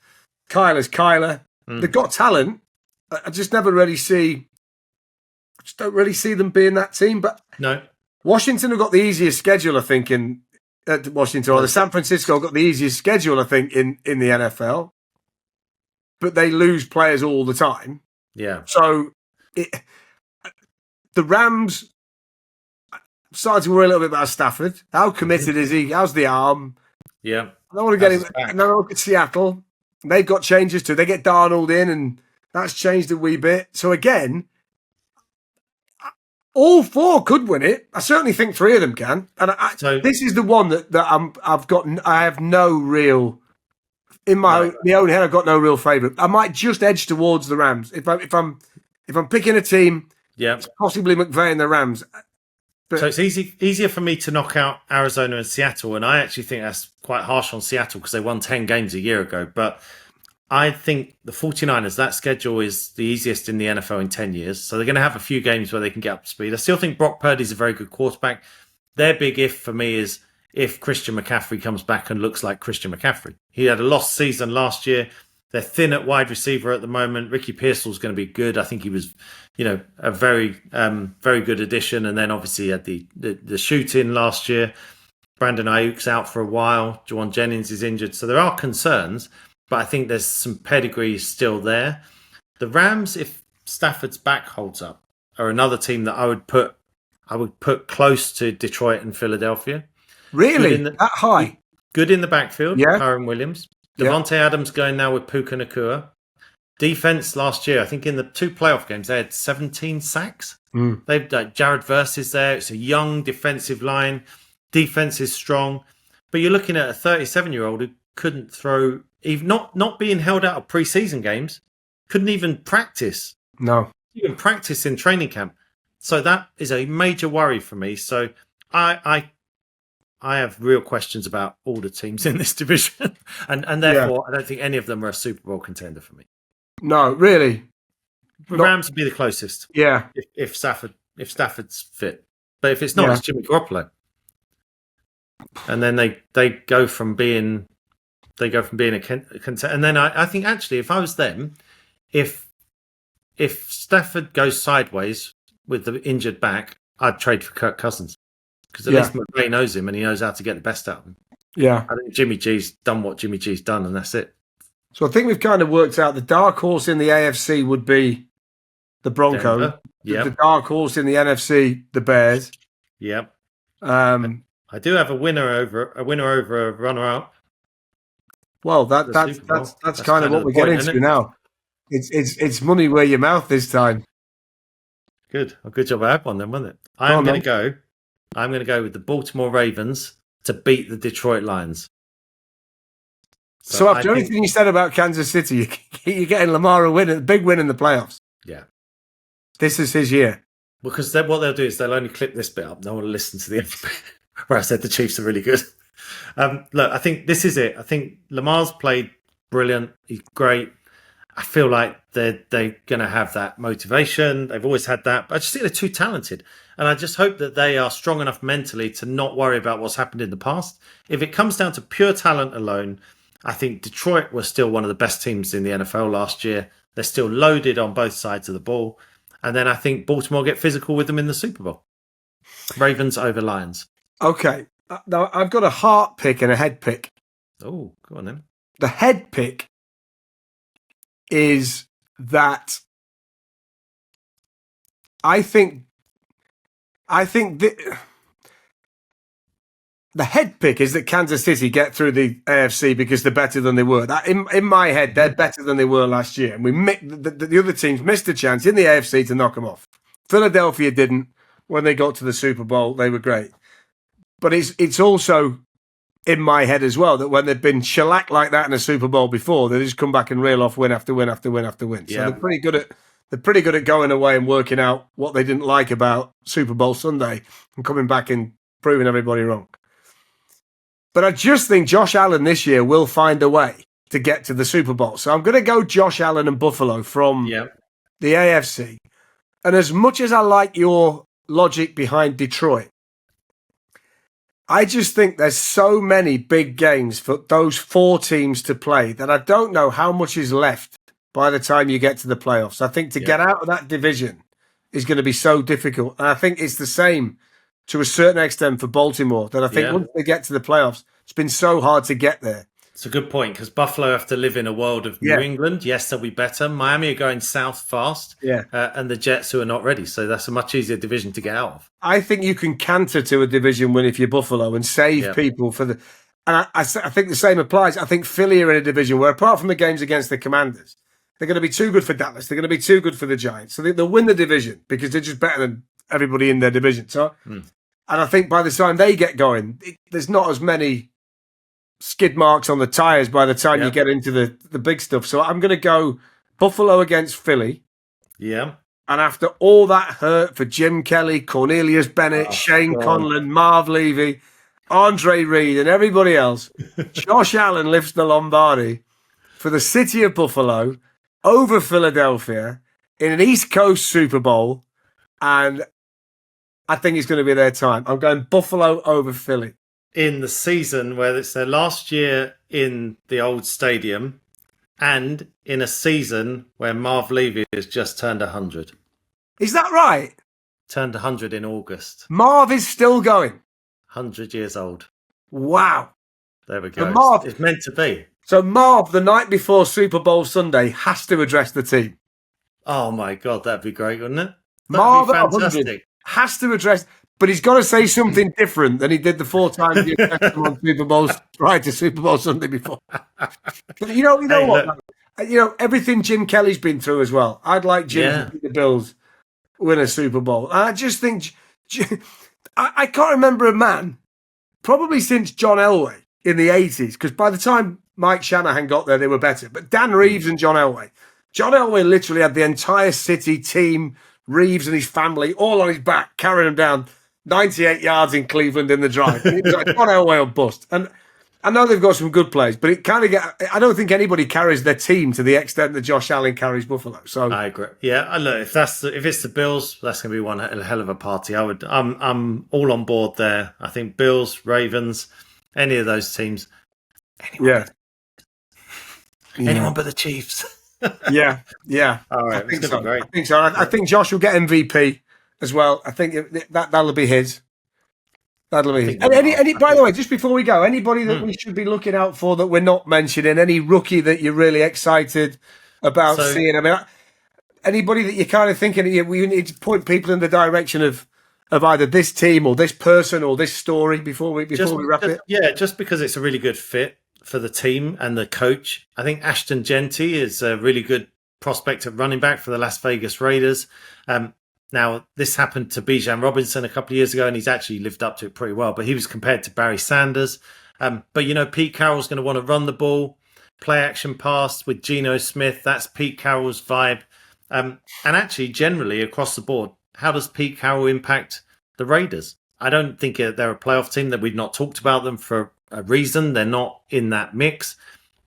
Kyler's Kyler. They've got talent. I just never really see. I just don't really see them being that team. But Washington have got the easiest schedule, I think, in Washington, or the San Francisco have got the easiest schedule, I think, in the NFL. But they lose players all the time. Yeah. So the Rams starting to worry a little bit about Stafford. How committed is he? How's the arm? Yeah. I don't want to get him. And then I look at Seattle. They've got changes too. They get Darnold in, and that's changed a wee bit. So again, all 4 could win it. I certainly think 3 of them can. And this is the one that I have no real in my own head. I've got no real favourite. I might just edge towards the Rams if I'm picking a team. Yeah, it's possibly McVay and the Rams. But, so it's easier for me to knock out Arizona and Seattle, and I actually think that's quite harsh on Seattle because they won 10 games a year ago. But I think the 49ers, that schedule is the easiest in the NFL in 10 years. So they're going to have a few games where they can get up to speed. I still think Brock Purdy's a very good quarterback. Their big if for me is if Christian McCaffrey comes back and looks like Christian McCaffrey. He had a lost season last year. They're thin at wide receiver at the moment. Ricky Pearsall's going to be good. I think he was, a very, very good addition. And then obviously he had the shooting last year. Brandon Ayuk's out for a while. Juwan Jennings is injured. So there are concerns, but I think there's some pedigree still there. The Rams, if Stafford's back holds up, are another team that I would put close to Detroit and Philadelphia. Really? That high? Good in the backfield. Yeah. Kyron Williams. Devontae Adams going now with Puka Nacua. Defense last year, I think in the 2 playoff games, they had 17 sacks. They've Jared Verse is there. It's a young defensive line. Defense is strong. But you're looking at a 37-year-old who couldn't throw, even not being held out of preseason games, couldn't even practice. No. Even practice in training camp. So that is a major worry for me. So I have real questions about all the teams in this division. and therefore, I don't think any of them are a Super Bowl contender for me. No, really. The Rams would be the closest. Yeah. If Stafford's fit. But if it's not, it's Jimmy Garoppolo. And then they go from being a contender. And then I think actually, if I was them, if Stafford goes sideways with the injured back, I'd trade for Kirk Cousins. Because at least McVay knows him and he knows how to get the best out of him. Yeah. I think Jimmy G's done what Jimmy G's done, and that's it. So I think we've kind of worked out the dark horse in the AFC would be the Broncos. Yep. The dark horse in the NFC, the Bears. Yep. I do have a winner over a runner-up. Well, that's kind of what we're getting to now. It's money where your mouth this time. Good. Well, good job I had one then, wasn't it? I'm going to go with the Baltimore Ravens to beat the Detroit Lions. So after everything you said about Kansas City, you're getting Lamar a big win in the playoffs. Yeah. This is his year. Because what they'll do is they'll only clip this bit up. No one will listen to the end where I said the Chiefs are really good. Look, I think this is it. I think Lamar's played brilliant. He's great. I feel like they're going to have that motivation. They've always had that. But I just think they're too talented. And I just hope that they are strong enough mentally to not worry about what's happened in the past. If it comes down to pure talent alone, I think Detroit was still one of the best teams in the NFL last year. They're still loaded on both sides of the ball. And then I think Baltimore get physical with them in the Super Bowl. Ravens over Lions. Okay. Now, I've got a heart pick and a head pick. Oh, go on then. The head pick is that I think the head pick is that Kansas City get through the AFC because they're better than they were. In my head, they're better than they were last year. And the other teams missed a chance in the AFC to knock them off. Philadelphia didn't. When they got to the Super Bowl, they were great. But it's also in my head as well that when they've been shellacked like that in a Super Bowl before, they just come back and reel off win after win after win after win. So they're pretty good at going away and working out what they didn't like about Super Bowl Sunday and coming back and proving everybody wrong. But I just think Josh Allen this year will find a way to get to the Super Bowl. So I'm going to go Josh Allen and Buffalo from the AFC. And as much as I like your logic behind Detroit, I just think there's so many big games for those 4 teams to play that I don't know how much is left by the time you get to the playoffs. I think to get out of that division is going to be so difficult. And I think it's the same to a certain extent for Baltimore, that I think once they get to the playoffs, it's been so hard to get there. It's a good point, because Buffalo have to live in a world of New England. Yes, they'll be better. Miami are going south fast. And the Jets, who are not ready. So that's a much easier division to get out of. I think you can canter to a division win if you're Buffalo and save people for the... And I think the same applies. I think Philly are in a division where, apart from the games against the Commanders, they're going to be too good for Dallas. They're going to be too good for the Giants. So they'll win the division because they're just better than everybody in their division. So, and I think by the time they get going, there's not as many skid marks on the tires by the time you get into the big stuff. So I'm going to go Buffalo against Philly. Yeah. And after all that hurt for Jim Kelly, Cornelius Bennett, Shane Conlon, Marv Levy, Andre Reed, and everybody else, Josh Allen lifts the Lombardi for the city of Buffalo over Philadelphia in an East Coast Super Bowl. And I think it's going to be their time. I'm going Buffalo over Philly. In the season where it's their last year in the old stadium, and in a season where Marv Levy has just turned 100. Is that right? Turned 100 in August. Marv is still going. 100 years old. Wow. There we go. Marv, it's meant to be. So Marv, the night before Super Bowl Sunday, has to address the team. Oh my God, that'd be great, wouldn't it? Marv That'd at be 100 fantastic. has to address, but he's got to say something different than he did the 4 times he addressed them on Super Bowls prior to Super Bowl Sunday before. But you know what? Look. Everything Jim Kelly's been through as well. I'd like Jim to see the Bills win a Super Bowl. And I just think I can't remember a man probably since John Elway in the 80s, because by the time Mike Shanahan got there, they were better. But Dan Reeves and John Elway literally had the entire city team, Reeves and his family, all on his back, carrying him down 98 yards in Cleveland in the drive. It was like John Elway or bust. And I know they've got some good players, but I don't think anybody carries their team to the extent that Josh Allen carries Buffalo. So I agree. Yeah, look, if it's the Bills, that's going to be one hell of a party. I'm all on board there. I think Bills, Ravens, any of those teams. Anyone but the Chiefs. Yeah. All right, I think so. I think Josh will get MVP as well. I think that'll be his. That'll be his. And by the way, just before we go, anybody that we should be looking out for that we're not mentioning, any rookie that you're really excited about seeing? I mean, anybody that you're kind of thinking we need to point people in the direction of either this team or this person or this story before we wrap it? Yeah, just because it's a really good fit for the team and the coach. I think Ashton Genty is a really good prospect at running back for the Las Vegas Raiders. Now, this happened to Bijan Robinson a couple of years ago, and he's actually lived up to it pretty well, but he was compared to Barry Sanders. But, Pete Carroll's going to want to run the ball, play action pass with Geno Smith. That's Pete Carroll's vibe. And actually, generally, across the board, how does Pete Carroll impact the Raiders? I don't think they're a playoff team, that we've not talked about them for a reason. They're not in that mix,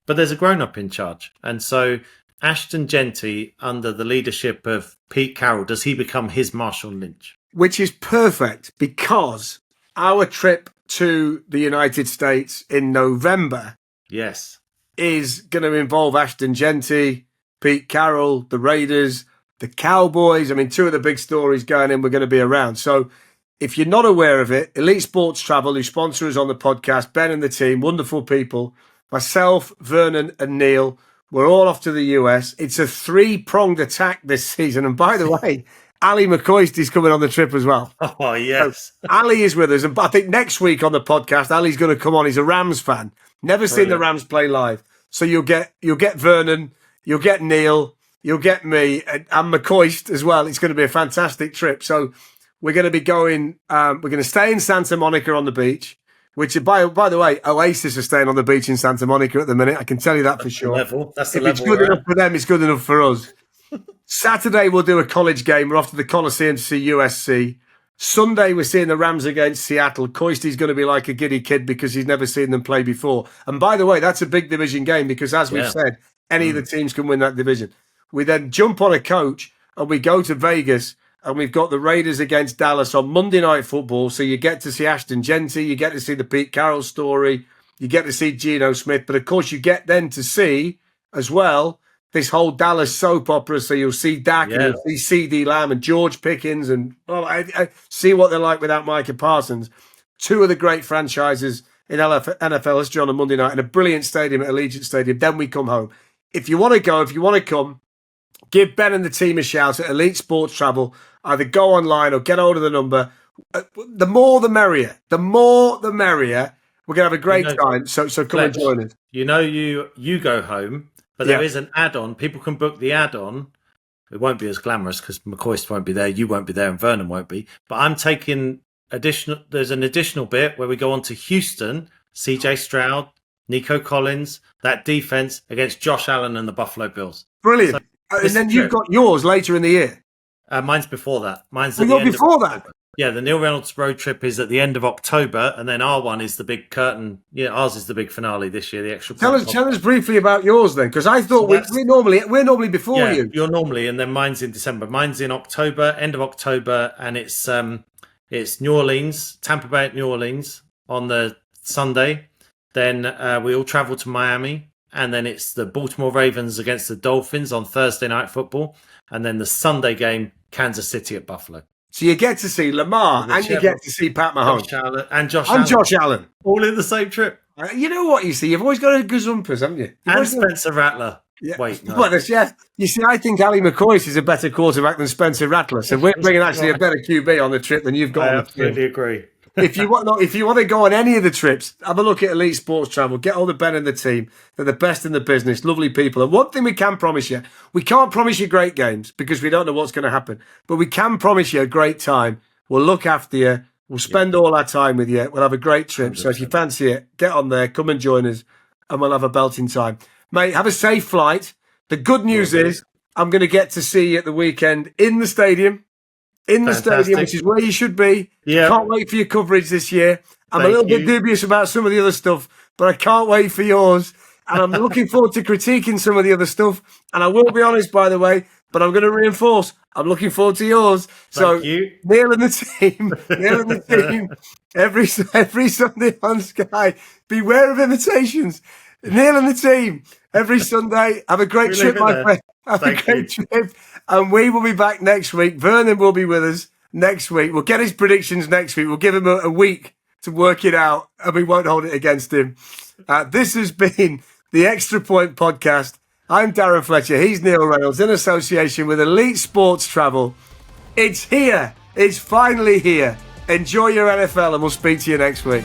but there's a grown-up in charge. And so Ashton Genty, under the leadership of Pete Carroll, does he become his Marshall Lynch? Which is perfect, because our trip to the United States in November is going to involve Ashton Genty, Pete Carroll, the Raiders, the Cowboys. I mean, 2 of the big stories going in, we're going to be around. So if you're not aware of it, Elite Sports Travel, who sponsor us on the podcast, Ben and the team, wonderful people, myself, Vernon and Neil, we're all off to the US. It's a 3-pronged attack this season. And by the way, Ali McCoist is coming on the trip as well. Oh, yes. So Ali is with us. And I think next week on the podcast, Ali's going to come on. He's a Rams fan. Never seen the Rams play live. So you'll get Vernon, you'll get Neil, you'll get me, and McCoist as well. It's going to be a fantastic trip. So we're going to be going, we're going to stay in Santa Monica on the beach, which, by the way, Oasis are staying on the beach in Santa Monica at the minute. I can tell you that for sure. That's the if level. It's good enough for them, it's good enough for us. Saturday, we'll do a college game. We're off to the Coliseum to see USC. Sunday, we're seeing the Rams against Seattle. Coisty's going to be like a giddy kid because he's never seen them play before. And by the way, that's a big division game because, as we've said, any of the teams can win that division. We then jump on a coach and we go to Vegas, and we've got the Raiders against Dallas on Monday Night Football. So you get to see Ashton Genty, you get to see the Pete Carroll story, you get to see Geno Smith. But of course, you get then to see as well this whole Dallas soap opera. So you'll see Dak and you'll see CD Lamb and George Pickens, and I see what they're like without Micah Parsons. 2 of the great franchises in NFL history on a Monday night in a brilliant stadium at Allegiant Stadium. Then we come home. If you want to go, if you want to come, give Ben and the team a shout at Elite Sports Travel. Either go online or get hold of the number. The more the merrier. The more the merrier. We're going to have a great time. So come and join us. You go home, but there is an add-on. People can book the add-on. It won't be as glamorous because McCoist won't be there, you won't be there, and Vernon won't be. But I'm taking there's an additional bit where we go on to Houston, CJ Stroud, Nico Collins, that defense against Josh Allen and the Buffalo Bills. Brilliant. So, and then you've got yours later in the year. Mine's before that. Mine's before that. Yeah, the Neil Reynolds road trip is at the end of October, and then our one is the big curtain. Yeah, ours is the big finale this year. The extra. Tell us briefly about yours then, because I thought we're normally before you. You're normally, and then mine's in December. Mine's in October, end of October, and it's New Orleans, Tampa Bay at New Orleans on the Sunday. Then we all travel to Miami, and then it's the Baltimore Ravens against the Dolphins on Thursday Night Football, and then the Sunday game, Kansas City at Buffalo. So you get to see Lamar and you get to see Pat Mahomes. Josh Allen. All in the same trip. You know what you see? You've always got a gazumpers, haven't you? And Spencer Rattler. Yeah. Wait, no. Well, yeah. You see, I think Ali McCoy is a better quarterback than Spencer Rattler. So we're bringing actually a better QB on the trip than you've got. I absolutely agree. If you want to go on any of the trips, have a look at Elite Sports Travel. Get all the Ben and the team. They're the best in the business. Lovely people. And one thing we can promise you, we can't promise you great games because we don't know what's going to happen. But we can promise you a great time. We'll look after you. We'll spend all our time with you. We'll have a great trip. 100%. So if you fancy it, get on there. Come and join us. And we'll have a belting time. Mate, have a safe flight. The good news is I'm going to get to see you at the weekend in the stadium. Stadium, which is where you should be. Yeah. Can't wait for your coverage this year. I'm a little bit dubious about some of the other stuff, but I can't wait for yours. And I'm looking forward to critiquing some of the other stuff. And I will be honest, by the way, but I'm going to reinforce, I'm looking forward to yours. So, Neil and the team, every Sunday on Sky, beware of imitations. Neil and the team, every Sunday. Have a great trip, my friend. Have a great trip. And we will be back next week. Vernon will be with us next week. We'll get his predictions next week. We'll give him a week to work it out, and we won't hold it against him. This has been the Extra Point Podcast. I'm Darren Fletcher. He's Neil Reynolds in association with Elite Sports Travel. It's here. It's finally here. Enjoy your NFL, and we'll speak to you next week.